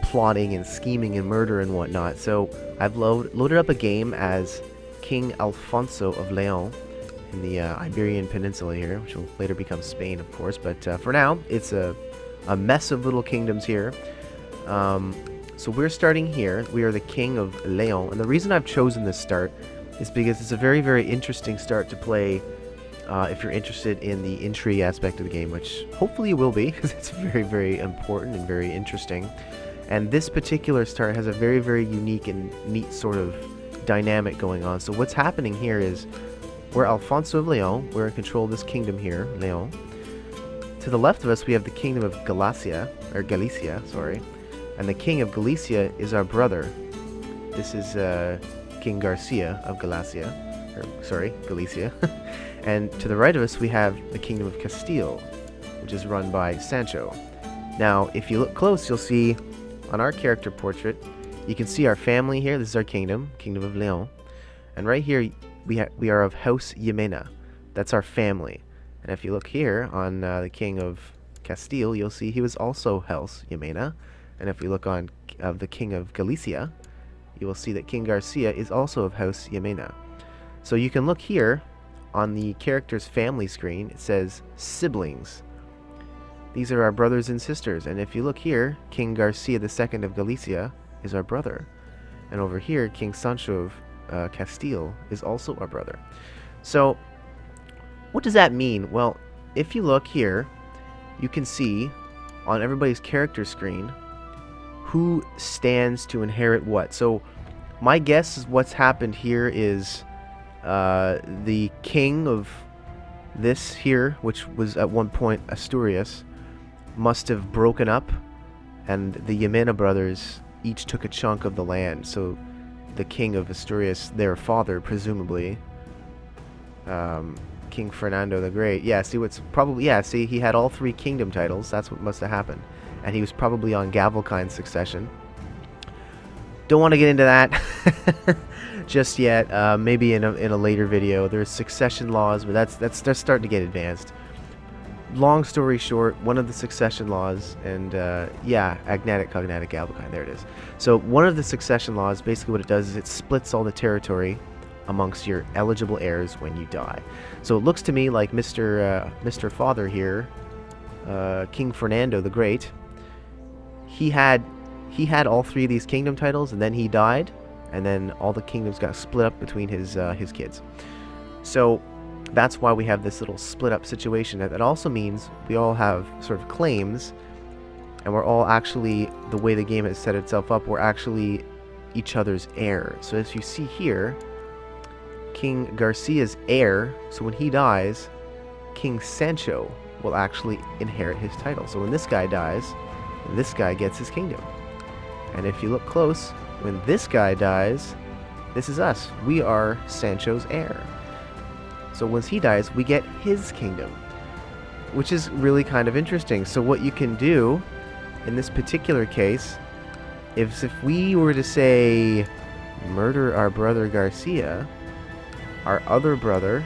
Plotting and scheming and murder and whatnot. So I've loaded up a game as King Alfonso of Leon in the Iberian Peninsula here, which will later become Spain, of course. But for now, it's a mess of little kingdoms here. So we're starting here. We are the King of Leon, and the reason I've chosen this start is because it's a very, very interesting start to play if you're interested in the intrigue aspect of the game, which hopefully you will be, because it's very, very important and very interesting. And this particular start has a very, very unique and neat sort of dynamic going on. So what's happening here is we're Alfonso of Leon. We're in control of this kingdom here, Leon. To the left of us, we have the kingdom of Galicia, sorry. And the king of Galicia is our brother. This is King Garcia of Galicia. And to the right of us, we have the kingdom of Castile, which is run by Sancho. Now, if you look close, you'll see on our character portrait, you can see our family here. This is our kingdom, Kingdom of Leon. And right here, we are of House Jimena. That's our family. And if you look here on the king of Castile, you'll see he was also House Jimena. And if we look on the king of Galicia, you will see that King Garcia is also of House Jimena. So you can look here on the character's family screen. It says siblings. These are our brothers and sisters. And if you look here, King Garcia II of Galicia is our brother. And over here, King Sancho of Castile is also our brother. So what does that mean? Well, if you look here, you can see on everybody's character screen who stands to inherit what. So my guess is what's happened here is the king of this here, which was at one point Asturias, must have broken up, and the Jimena brothers each took a chunk of the land. So the king of Asturias, their father, presumably, King Fernando the Great. Yeah, see what's probably, yeah, see, he had all 3 kingdom titles. That's what must have happened. And he was probably on Gavelkind succession. Don't want to get into that just yet. Maybe in a later video. There's succession laws, but that's starting to get advanced. Long story short, one of the succession laws, and yeah, agnatic, cognatic, Gavelkind, there it is. So one of the succession laws, basically what it does is it splits all the territory amongst your eligible heirs when you die. So it looks to me like Mr. Father here, King Fernando the Great, he had all 3 of these kingdom titles, and then he died, and then all the kingdoms got split up between his kids. So that's why we have this little split up situation. That also means we all have sort of claims, and we're all actually, the way the game has set itself up, we're actually each other's heir. So as you see here, King Garcia's heir, so when he dies, King Sancho will actually inherit his title. So when this guy dies, this guy gets his kingdom. And if you look close, when this guy dies, this is us. We are Sancho's heir. So once he dies, we get his kingdom, which is really kind of interesting. So what you can do in this particular case is if we were to say murder our brother Garcia, our other brother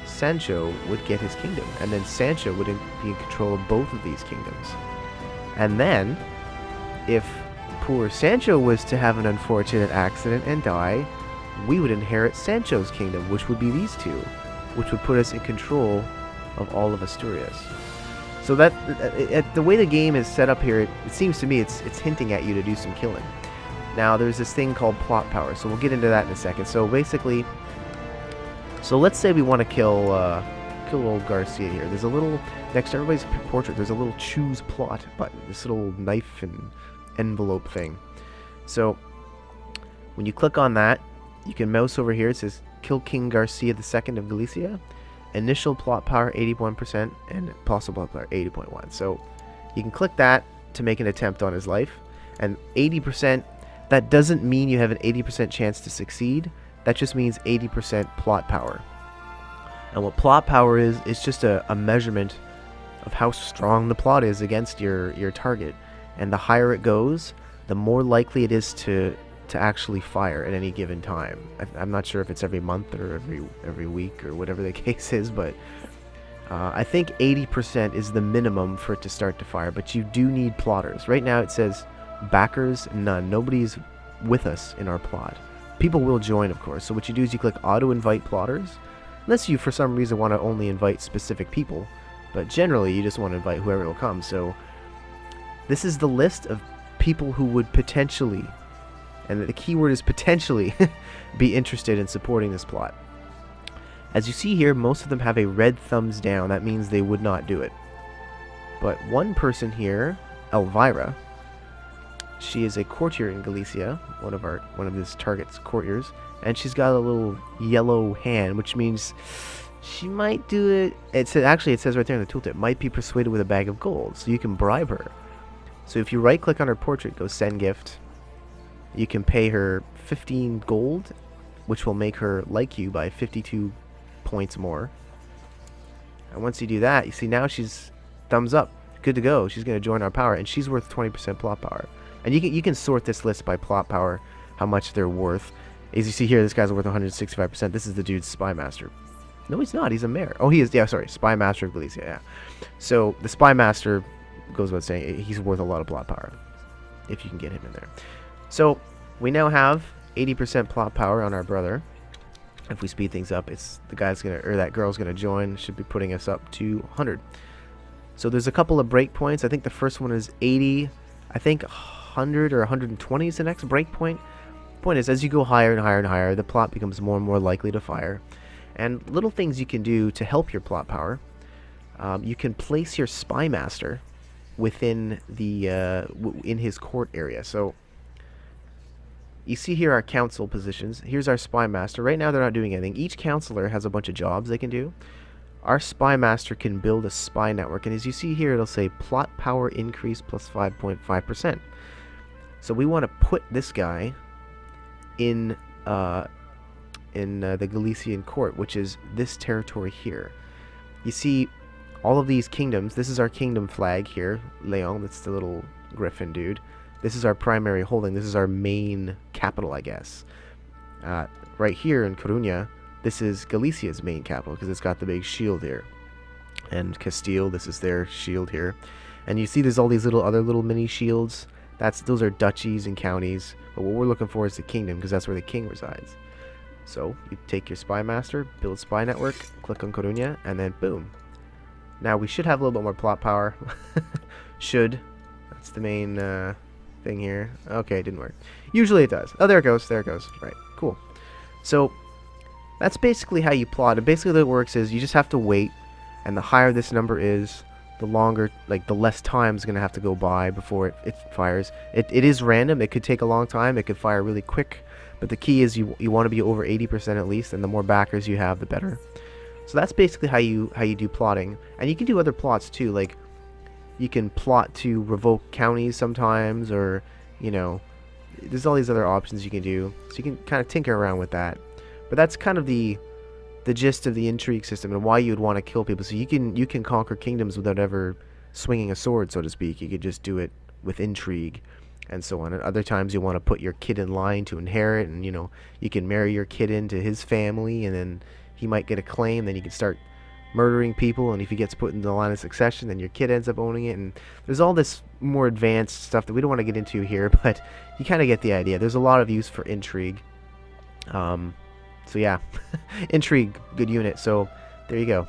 Sancho would get his kingdom, and then Sancho would be in control of both of these kingdoms. And then if poor Sancho was to have an unfortunate accident and die, we would inherit Sancho's kingdom, which would be these 2, which would put us in control of all of Asturias. So that the way the game is set up here, it seems to me it's hinting at you to do some killing. Now there's this thing called plot power, so we'll get into that in a second. So basically, so let's say we want to kill old Garcia here. There's a little, next to everybody's portrait, there's a little choose plot button, this little knife and envelope thing. So when you click on that, you can mouse over here. It says kill King Garcia II of Galicia. Initial plot power 81% and possible plot power 80.1. So you can click that to make an attempt on his life. And 80%, that doesn't mean you have an 80% chance to succeed. That just means 80% plot power. And what plot power is, it's just a measurement of how strong the plot is against your target. And the higher it goes, the more likely it is to to actually fire at any given time. I'm not sure if it's every month or every week or whatever the case is, but I think 80% is the minimum for it to start to fire, but you do need plotters. Right now it says backers, none. Nobody's with us in our plot. People will join, of course, so what you do is you click auto invite plotters, unless you for some reason want to only invite specific people, but generally you just want to invite whoever will come. So this is the list of people who would potentially, and the key word is potentially, be interested in supporting this plot. As you see here, most of them have a red thumbs down. That means they would not do it. But one person here, Elvira, she is a courtier in Galicia, one of this target's courtiers, and she's got a little yellow hand, which means she might do it. It says right there in the tooltip, might be persuaded with a bag of gold, so you can bribe her. So if you right-click on her portrait, go send gift. You can pay her 15 gold, which will make her like you by 52 points more. And once you do that, you see now she's thumbs up, good to go. She's going to join our power, and she's worth 20% plot power. And you can sort this list by plot power, how much they're worth. As you see here, this guy's worth 165%. This is the dude's spy master. No, he's not. He's a mayor. Oh, he is. Yeah, sorry, spy master of Galicia. Yeah. So the spy master goes without saying he's worth a lot of plot power if you can get him in there. So we now have 80% plot power on our brother. If we speed things up, it's the guy's gonna, or that girl's gonna join. Should be putting us up to 100. So there's a couple of breakpoints. I think the first one is 80. I think 100 or 120 is the next breakpoint. Point is, as you go higher and higher and higher, the plot becomes more and more likely to fire. And little things you can do to help your plot power. You can place your spy master within the in his court area. So you see here our council positions. Here's our spy master. Right now they're not doing anything. Each counselor has a bunch of jobs they can do. Our spy master can build a spy network, and as you see here, it'll say plot power increase plus 5.5%. So we want to put this guy in the Galician court, which is this territory here. You see all of these kingdoms. This is our kingdom flag here, Leon. That's the little griffin dude. This is our primary holding. This is our main capital, I guess. Right here in Coruña, this is Galicia's main capital because it's got the big shield here. And Castile, this is their shield here. And you see there's all these other little mini shields. Those are duchies and counties. But what we're looking for is the kingdom because that's where the king resides. So you take your spy master, build spy network, click on Coruña, and then boom. Now we should have a little bit more plot power. Should. That's the main thing here. Okay, it didn't work. Usually it does. Oh, there it goes. There it goes. Right. Cool. So that's basically how you plot. And basically the way it works is you just have to wait, and the higher this number is, the longer, like the less time is going to have to go by before it fires. It is random. It could take a long time. It could fire really quick. But the key is you want to be over 80% at least, and the more backers you have, the better. So that's basically how you do plotting. And you can do other plots too, like you can plot to revoke counties sometimes, or there's all these other options you can do. So you can kind of tinker around with that. But that's kind of the gist of the intrigue system and why you'd want to kill people. So you can conquer kingdoms without ever swinging a sword, so to speak. You could just do it with intrigue and so on. And other times you want to put your kid in line to inherit, and you can marry your kid into his family, and then he might get a claim. Then you can start murdering people, and if he gets put in the line of succession, then your kid ends up owning it. And there's all this more advanced stuff that we don't want to get into here, but you kind of get the idea. There's a lot of use for intrigue. So yeah, intrigue, good unit. So there you go.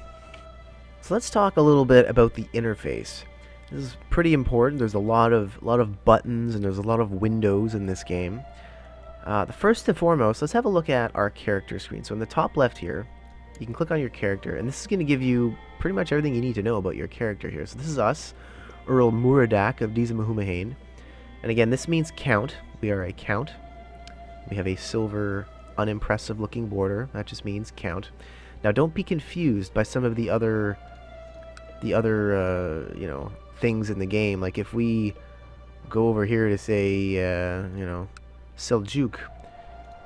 So let's talk a little bit about the interface. This is pretty important. There's a lot of buttons, and there's a lot of windows in this game. The first and foremost, let's have a look at our character screen. So in the top left here, you can click on your character, and this is going to give you pretty much everything you need to know about your character here. So this is us, Earl Muradak of Dizamahumahain. And again, this means count. We are a count. We have a silver, unimpressive looking border. That just means count. Now don't be confused by some of the other things in the game. Like if we go over here to say Seljuk,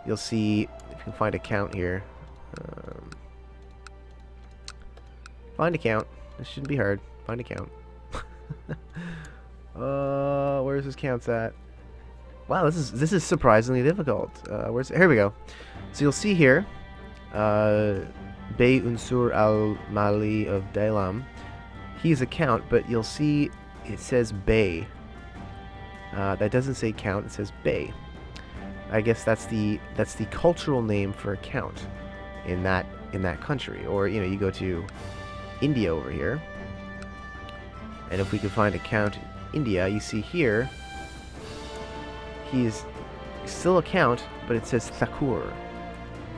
you'll see, if you can find a count here. Find a count. This shouldn't be hard. Find a count. Where's his counts at? Wow, this is surprisingly difficult. Here we go. So you'll see here, Bey Unsur al-Mali of Dailam. He's a count, but you'll see it says Bey. That doesn't say count, it says Bey. I guess that's the cultural name for a count in that country. Or you go to India over here, and if we could find a count in India, you see here he's still a count, but it says Thakur.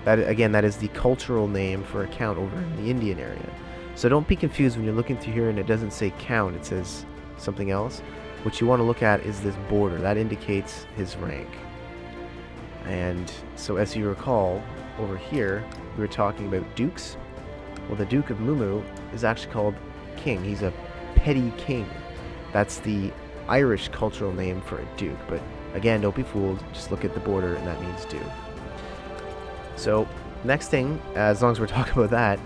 That is the cultural name for a count over in the Indian area. So don't be confused when you're looking through here and it doesn't say count, it says something else. What you want to look at is this border. That indicates his rank. And so as you recall, over here, we were talking about dukes. Well, the Duke of Mumu is actually called king. He's a petty king. That's the Irish cultural name for a duke. But again, don't be fooled. Just look at the border and that means duke. So next thing, as long as we're talking about that,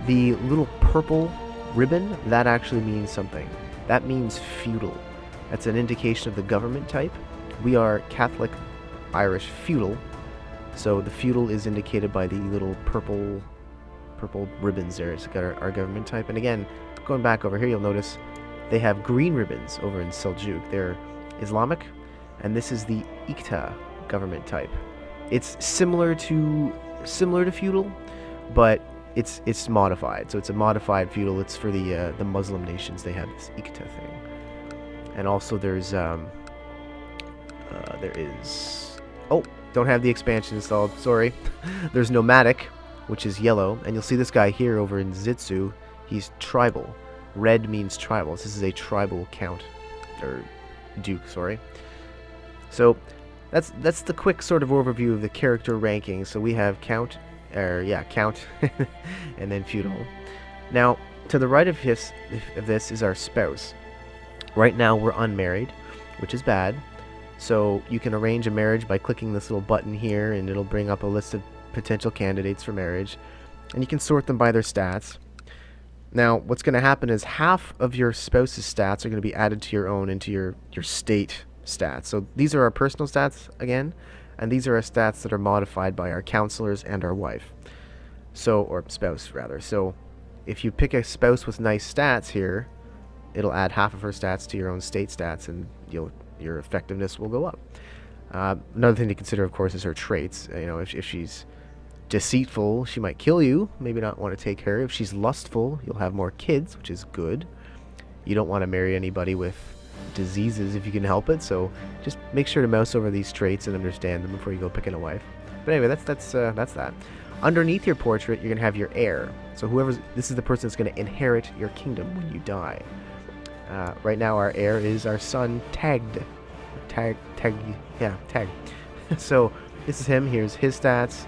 the little purple ribbon, that actually means something. That means feudal. That's an indication of the government type. We are Catholic Irish feudal, so the feudal is indicated by the little purple ribbons there. It's got our government type. And again, going back over here, you'll notice they have green ribbons over in Seljuk. They're Islamic, and this is the Iqta government type. It's similar to feudal, but it's modified. So it's a modified feudal. It's for the Muslim nations. They have this Iqta thing. And also there is don't have the expansion installed, sorry. There's nomadic, which is yellow, and you'll see this guy here over in Zitsu. He's tribal. Red means tribal. This is a tribal count, or duke, sorry. So that's the quick sort of overview of the character ranking. So we have count, and then feudal. Now, to the right of this is our spouse. Right now we're unmarried, which is bad. So you can arrange a marriage by clicking this little button here, and it'll bring up a list of potential candidates for marriage, and you can sort them by their stats. Now, what's going to happen is half of your spouse's stats are going to be added to your own into your state stats. So these are our personal stats again, and these are our stats that are modified by our counselors and our wife. So, or spouse rather. So if you pick a spouse with nice stats here, it'll add half of her stats to your own state stats, and your effectiveness will go up. Another thing to consider, of course, is her traits. If she's deceitful, she might kill you, maybe not want to take her. If she's lustful, you'll have more kids, which is good. You don't want to marry anybody with diseases if you can help it, so just make sure to mouse over these traits and understand them before you go picking a wife. But anyway, that's that. Underneath your portrait, you're going to have your heir. So this is the person that's going to inherit your kingdom when you die. Right now our heir is our son Tag. So this is him. Here's his stats,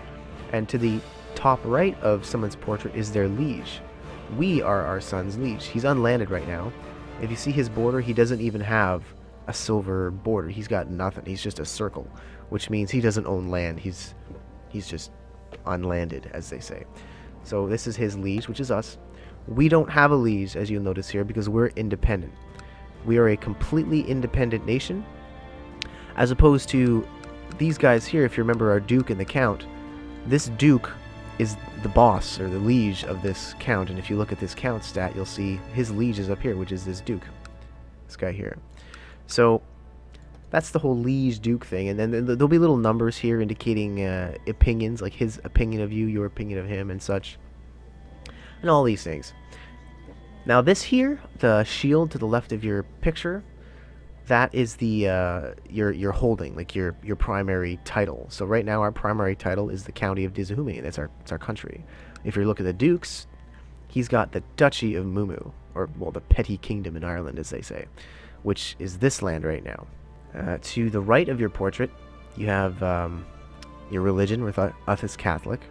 and to the top right of someone's portrait is their liege. We are our son's liege. He's unlanded right now. If you see his border, he doesn't even have a silver border. He's got nothing. He's just a circle, which means he doesn't own land. He's just unlanded, as they say. So this is his liege, which is us. We don't have a liege, as you'll notice here, because we're independent. We are a completely independent nation, as opposed to these guys here. If you remember our duke and the count, this duke is the boss or the liege of this count, and if you look at this count stat, you'll see his liege is up here, which is this duke, this guy here. So that's the whole liege duke thing, and then there'll be little numbers here indicating opinions, like his opinion of you, your opinion of him, and such, and all these things. Now this here, the shield to the left of your picture, that is the your holding, like your primary title. So right now our primary title is the County of Dizahumi, and it's our country. If you look at the dukes, he's got the Duchy of Mumu, or well, the petty kingdom in Ireland, as they say, which is this land right now. To the right of your portrait, you have your religion, with us as Catholic.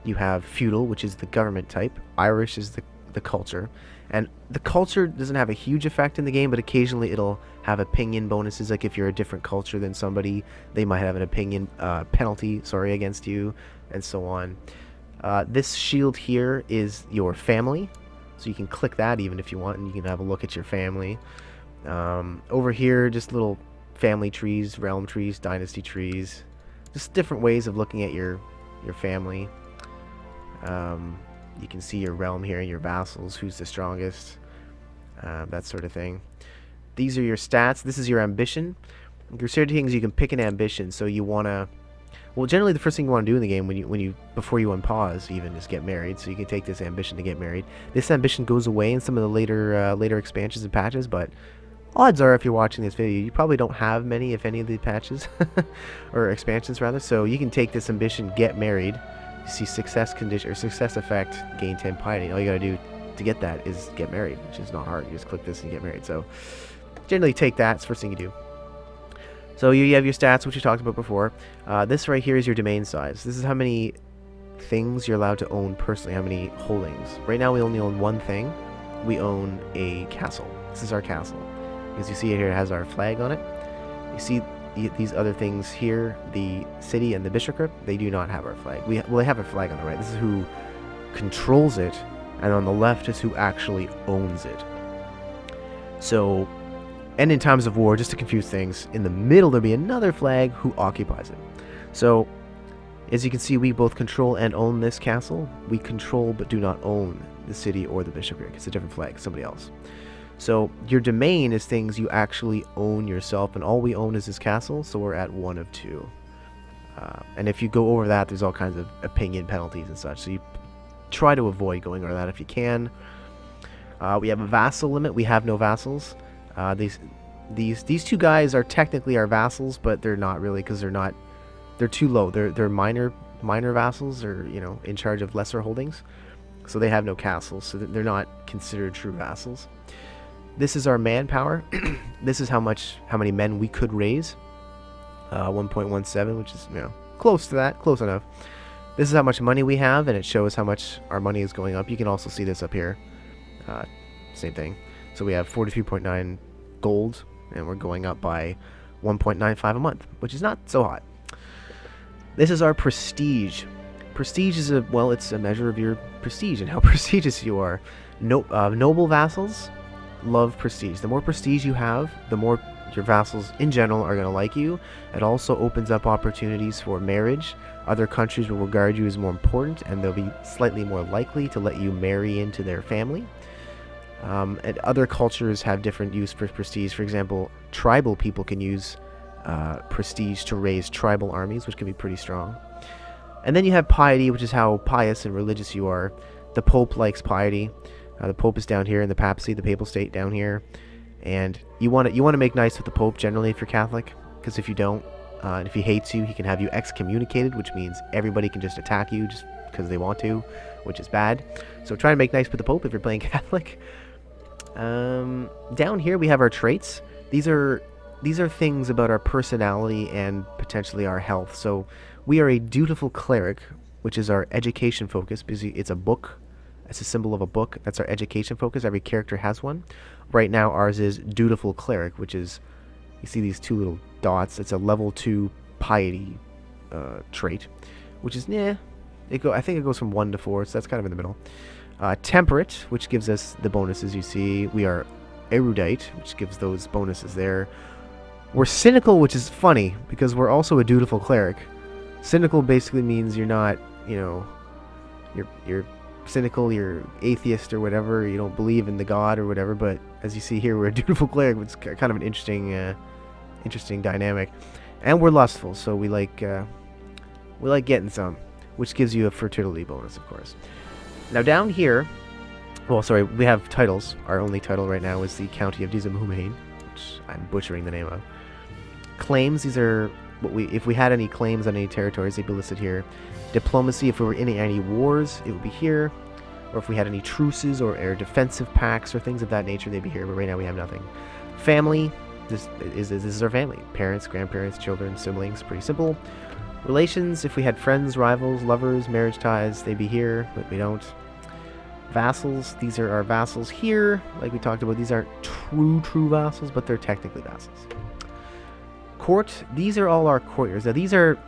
You have feudal, which is the government type. Irish is the culture. And the culture doesn't have a huge effect in the game, but occasionally it'll have opinion bonuses. Like if you're a different culture than somebody, they might have an opinion penalty, against you, and so on. This shield here is your family, so you can click that even if you want, and you can have a look at your family. Over here, just little family trees, realm trees, dynasty trees. Just different ways of looking at your family. You can see your realm here and your vassals, who's the strongest, that sort of thing. These are your stats. This is your ambition. In Crusader Kings, you can pick an ambition. So you want to, well, generally the first thing you want to do in the game before you unpause even is get married. So you can take this ambition to get married. This ambition goes away in some of the later expansions and patches, but odds are, if you're watching this video, you probably don't have many, if any, of the patches or expansions rather. So you can take this ambition, get married. You see success condition or success effect, gain 10 piety. All you gotta do to get that is get married, which is not hard. You just click this and get married. So generally take that. It's the first thing you do. So you have your stats, which we talked about before. This right here is your domain size. This is how many things you're allowed to own personally, how many holdings. Right now we only own one thing. We own a castle. This is our castle. As you see it here, it has our flag on it. You see these other things here, the city and the bishopric, they do not have our flag. Well, they have a flag on the right. This is who controls it, and on the left is who actually owns it. So, and in times of war, just to confuse things, in the middle there'll be another flag who occupies it. So, as you can see, we both control and own this castle. We control but do not own the city or the bishopric. It's a different flag, somebody else. So your domain is things you actually own yourself, and all we own is this castle, so we're at 1 of 2. And if you go over that, there's all kinds of opinion penalties and such, so you try to avoid going over that if you can. We have a vassal limit. We have no vassals. These two guys are technically our vassals, but they're not really, because they're too low. They're minor vassals, or in charge of lesser holdings, so they have no castles, so they're not considered true vassals. This is our manpower. This is how many men we could raise. 1.17, which is close to that, close enough. This is how much money we have, and it shows how much our money is going up. You can also see this up here. Same thing. So we have 43.9 gold, and we're going up by 1.95 a month, which is not so hot. This is our prestige. Prestige is it's a measure of your prestige and how prestigious you are. Noble vassals love prestige. The more prestige you have, the more your vassals in general are going to like you. It also opens up opportunities for marriage. Other countries will regard you as more important, and they'll be slightly more likely to let you marry into their family. And other cultures have different use for prestige. For example, tribal people can use prestige to raise tribal armies, which can be pretty strong. And then you have piety, which is how pious and religious you are. The Pope likes piety. The Pope is down here in the papacy, the papal state down here. And you want to make nice with the Pope generally if you're Catholic, because if you don't, and if he hates you, he can have you excommunicated, which means everybody can just attack you just because they want to, which is bad. So try to make nice with the Pope if you're playing Catholic. Down here we have our traits. These are things about our personality and potentially our health. So we are a dutiful cleric, which is our education focus, because it's a book. It's a symbol of a book. That's our education focus. Every character has one. Right now ours is dutiful cleric, which is, you see these two little dots. It's a level 2 piety trait, which is I think it goes from 1 to 4, so that's kind of in the middle. Temperate, which gives us the bonuses you see. We are erudite, which gives those bonuses there. We're cynical, which is funny because we're also a dutiful cleric. Cynical basically means you're not, you're cynical, you're atheist or whatever, you don't believe in the god or whatever, but as you see here, we're a dutiful cleric, which is kind of an interesting dynamic. And we're lustful, so we like getting some, which gives you a fertility bonus, of course. Now down here, we have titles. Our only title right now is the County of Dizamhumain, which I'm butchering the name of. Claims, these are if we had any claims on any territories, they'd be listed here. Diplomacy, if we were in any wars, it would be here. Or if we had any truces or air defensive pacts or things of that nature, they'd be here, but right now we have nothing. Family, this is our family. Parents, grandparents, children, siblings, pretty simple. Relations, if we had friends, rivals, lovers, marriage ties, they'd be here, but we don't. Vassals, these are our vassals here. Like we talked about, these aren't true vassals, but they're technically vassals. Court, these are all our courtiers. Now these are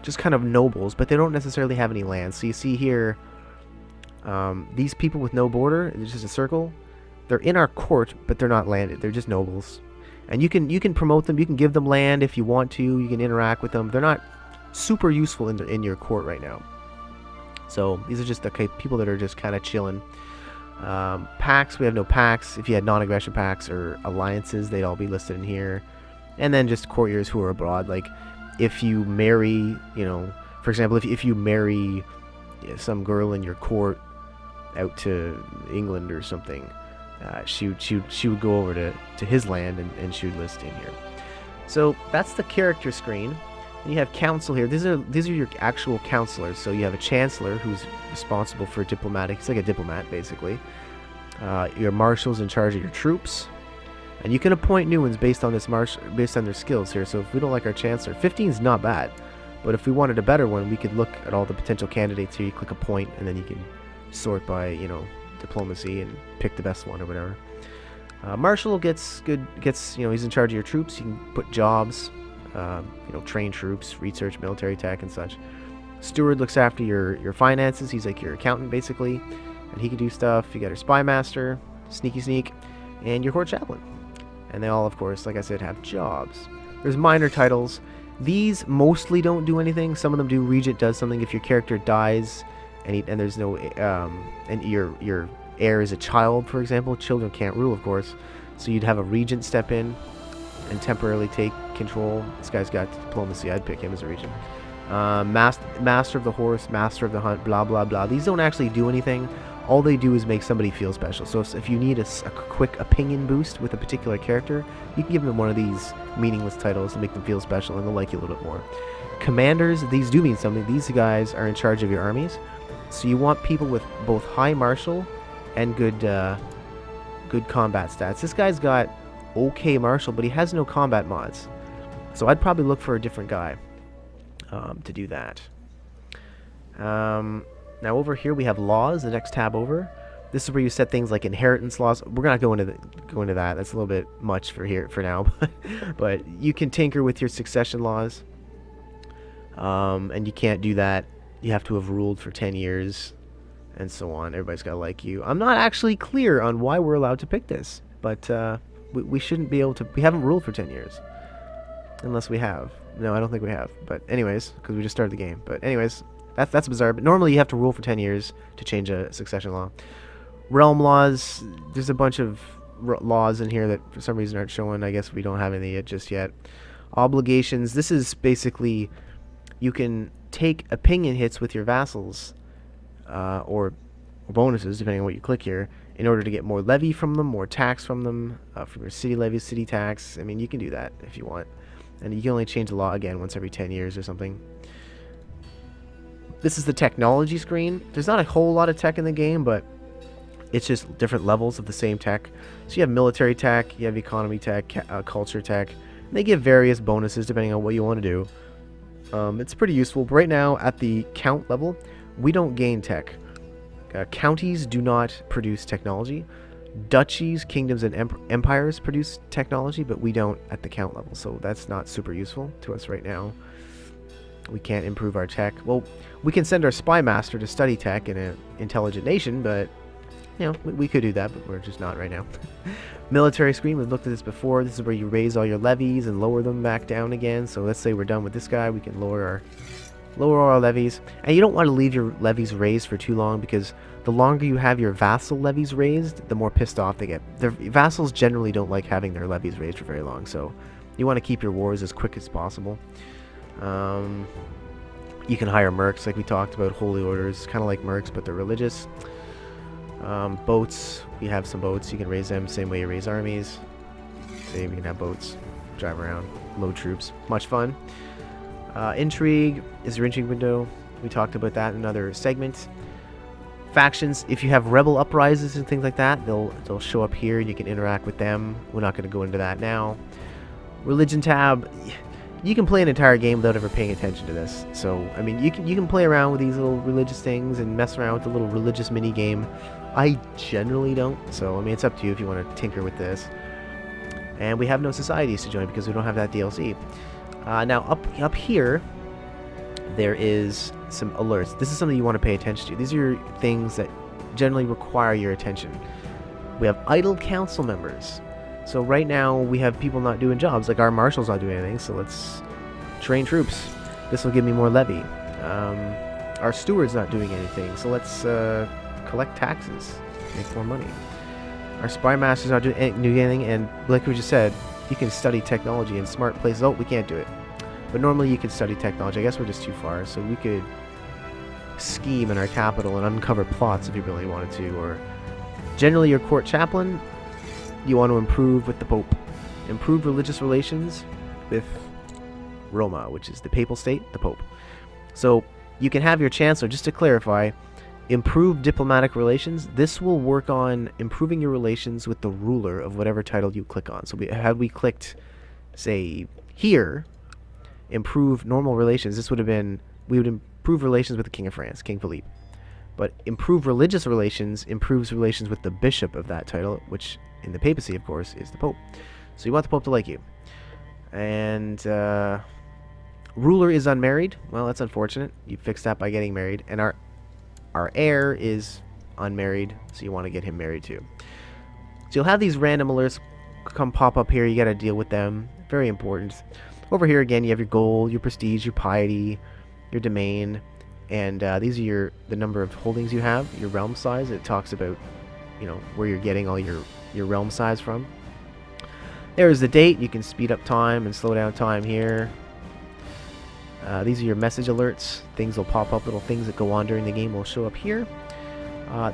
just kind of nobles, but they don't necessarily have any land. So you see here, these people with no border, it's just a circle. They're in our court, but they're not landed. They're just nobles. And you can promote them. You can give them land if you want to. You can interact with them. They're not super useful in your court right now. So these are just the people that are just kind of chilling. Pacts, we have no pacts. If you had non-aggression pacts or alliances, they'd all be listed in here. And then just courtiers who are abroad. Like if you marry, for example, if you marry some girl in your court out to England or something, she would go over to his land and she would list in here. So that's the character screen. And you have council here. These are your actual counselors. So you have a chancellor who's responsible for diplomatic. It's like a diplomat basically. Your marshals in charge of your troops, and you can appoint new ones based on based on their skills here. So if we don't like our chancellor, 15 is not bad, but if we wanted a better one, we could look at all the potential candidates here. You click appoint, and then you can sort by diplomacy and pick the best one or whatever. Marshal gets he's in charge of your troops. You can put jobs. Train troops, research, military tech, and such. Steward looks after your finances. He's like your accountant, basically, and he can do stuff. You got your spy master, sneaky sneak, and your court chaplain. And they all, of course, like I said, have jobs. There's minor titles. These mostly don't do anything. Some of them do. Regent does something if your character dies, and there's no and your heir is a child, for example. Children can't rule, of course, so you'd have a regent step in and temporarily take control. This guy's got diplomacy. I'd pick him as a regent. Master of the horse, master of the hunt, blah blah blah. These don't actually do anything. All they do is make somebody feel special. So if you need a quick opinion boost with a particular character, you can give them one of these meaningless titles to make them feel special, and they'll like you a little bit more. Commanders, these do mean something. These guys are in charge of your armies, so you want people with both high martial and good combat stats. This guy's got okay martial, but he has no combat mods, so I'd probably look for a different guy to do that. Now over here we have laws, the next tab over. This is where you set things like inheritance laws. We're not going to go into that. That's a little bit much for now, but you can tinker with your succession laws, and you can't do that. You have to have ruled for 10 years and so on. Everybody's got to like you. I'm not actually clear on why we're allowed to pick this, but we shouldn't be able to. We haven't ruled for 10 years. Unless we have. No, I don't think we have. But anyways, because we just started the game. But anyways, that's bizarre. But normally you have to rule for 10 years to change a succession law. Realm laws. There's a bunch of laws in here that for some reason aren't showing. I guess we don't have any just yet. Obligations. This is basically you can take opinion hits with your vassals or bonuses, depending on what you click here, in order to get more levy from them, more tax from them, from your city levies, city tax. I mean, you can do that if you want. And you can only change the law again once every 10 years or something. This is the technology screen. There's not a whole lot of tech in the game, but it's just different levels of the same tech. So you have military tech, you have economy tech, culture tech. And they give various bonuses depending on what you want to do. It's pretty useful. But right now, at the count level, we don't gain tech. Counties do not produce technology. Duchies, kingdoms, and empires produce technology, but we don't at the count level, so that's not super useful to us right now. We can't improve our tech. Well, we can send our spy master to study tech in an intelligent nation, but we could do that, but we're just not right now. Military screen, we've looked at this before. This is where you raise all your levies and lower them back down again. So let's say we're done with this guy, we can lower our levies. And you don't want to leave your levies raised for too long, because the longer you have your vassal levies raised, the more pissed off they get. Their vassals generally don't like having their levies raised for very long, so you want to keep your wars as quick as possible. You can hire mercs, like we talked about, holy orders, kind of like mercs, but they're religious. Boats, we have some boats, you can raise them same way you raise armies. Same, you can have boats, drive around, load troops, much fun. Intrigue is your intrigue window. We talked about that in another segment. Factions, if you have rebel uprisings and things like that, they'll show up here and you can interact with them. We're not going to go into that now. Religion tab, you can play an entire game without ever paying attention to this. So, I mean, you can play around with these little religious things and mess around with the little religious mini game. I generally don't, so I mean, it's up to you if you want to tinker with this. And we have no societies to join because we don't have that DLC. Now up here, there is some alerts. This is something you want to pay attention to. These are things that generally require your attention. We have idle council members. So right now we have people not doing jobs, like our marshal's not doing anything, so let's train troops. This will give me more levy. Our steward's not doing anything, so let's collect taxes, make more money. Our spy master's not doing anything, and like we just said, you can study technology in smart places. Oh, we can't do it. But normally you can study technology. I guess we're just too far, so we could scheme in our capital and uncover plots if you really wanted to. Or generally your court chaplain, you want to improve with the Pope. Improve religious relations with Roma, which is the papal state, the Pope. So you can have your chancellor, just to clarify, improve diplomatic relations. This will work on improving your relations with the ruler of whatever title you click on. So had we clicked, say, here, improve normal relations, this would have been, we would improve relations with the King of France, King Philippe. But improve religious relations improves relations with the bishop of that title, which in the papacy, of course, is the Pope. So you want the Pope to like you. And ruler is unmarried. Well, that's unfortunate. You fix that by getting married. And our heir is unmarried, so you want to get him married too. So you'll have these random alerts come pop up here. You got to deal with them. Very important. Over here again, you have your gold, your prestige, your piety, your domain, and these are the number of holdings you have, your realm size. It talks about, you know, where you're getting all your realm size from. There's the date. You can speed up time and slow down time here. These are your message alerts. Things will pop up, little things that go on during the game will show up here.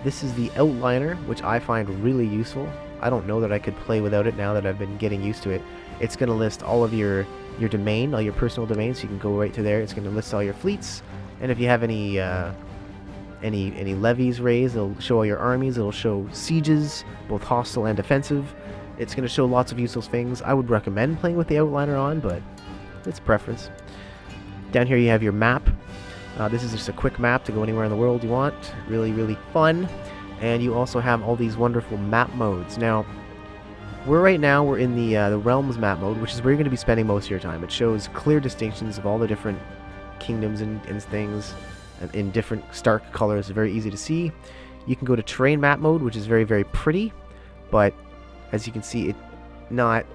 This is the outliner, which I find really useful. I don't know that I could play without it now that I've been getting used to it. It's going to list all of your domain, all your personal domains, so you can go right to there. It's going to list all your fleets, and if you have any levies raised, it'll show all your armies. It'll show sieges, both hostile and defensive. It's going to show lots of useful things. I would recommend playing with the outliner on, but it's preference. Down here you have your map. This is just a quick map to go anywhere in the world you want. Really, really fun. And you also have all these wonderful map modes. Now, we're in the Realms map mode, which is where you're going to be spending most of your time. It shows clear distinctions of all the different kingdoms and things in different stark colors. Very easy to see. You can go to terrain map mode, which is very, very pretty, but as you can see, it's not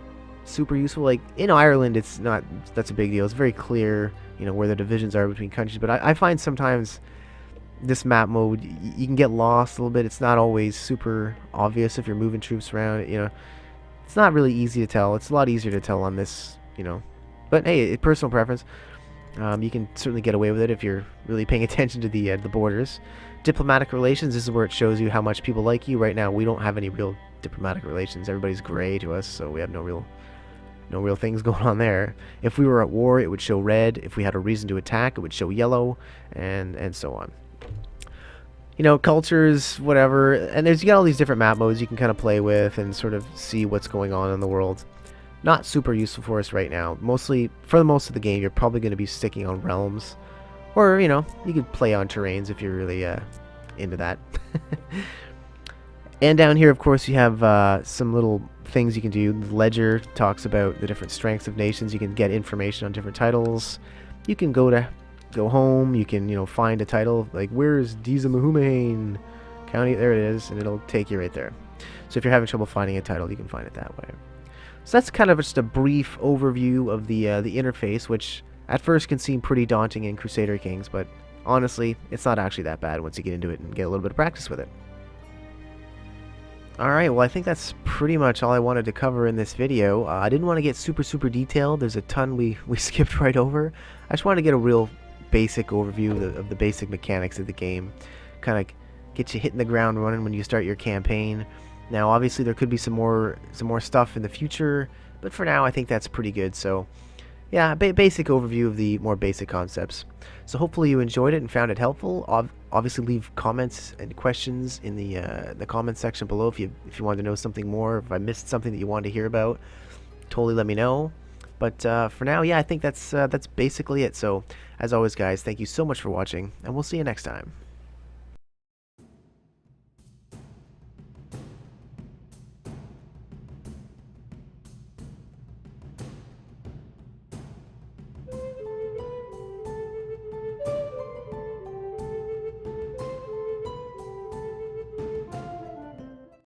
super useful. Like in Ireland, it's not, that's a big deal. It's very clear, you know, where the divisions are between countries, but I find sometimes this map mode, you can get lost a little bit. It's not always super obvious if you're moving troops around, you know. It's not really easy to tell. It's a lot easier to tell on this, you know. But hey, personal preference. You can certainly get away with it if you're really paying attention to the borders. Diplomatic relations, this is where it shows you how much people like you. Right now, we don't have any real diplomatic relations. Everybody's gray to us, so we have no real things going on there. If we were at war, it would show red. If we had a reason to attack, it would show yellow, and so on. You know, cultures, whatever, and you got all these different map modes you can kind of play with and sort of see what's going on in the world. Not super useful for us right now. Mostly, for the most of the game, you're probably going to be sticking on realms, or you know, you could play on terrains if you're really into that. And down here, of course, you have some little things you can do. The ledger talks about the different strengths of nations. You can get information on different titles. You can go home. You can, you know, find a title like where's Dizamahumane County. There it is, and it'll take you right there. So if you're having trouble finding a title, you can find it that way. So that's kind of just a brief overview of the interface, which at first can seem pretty daunting in Crusader Kings, but honestly, it's not actually that bad once you get into it and get a little bit of practice with it. Alright, well I think that's pretty much all I wanted to cover in this video. I didn't want to get super detailed. There's a ton we skipped right over. I just wanted to get a real basic overview of the basic mechanics of the game. Kind of get you hitting the ground running when you start your campaign. Now obviously there could be some more stuff in the future, but for now I think that's pretty good. So yeah, basic overview of the more basic concepts. So hopefully you enjoyed it and found it helpful. Obviously leave comments and questions in the comments section below if you wanted to know something more. If I missed something that you wanted to hear about, totally let me know. But for now, yeah, I think that's basically it. So as always, guys, thank you so much for watching, and we'll see you next time.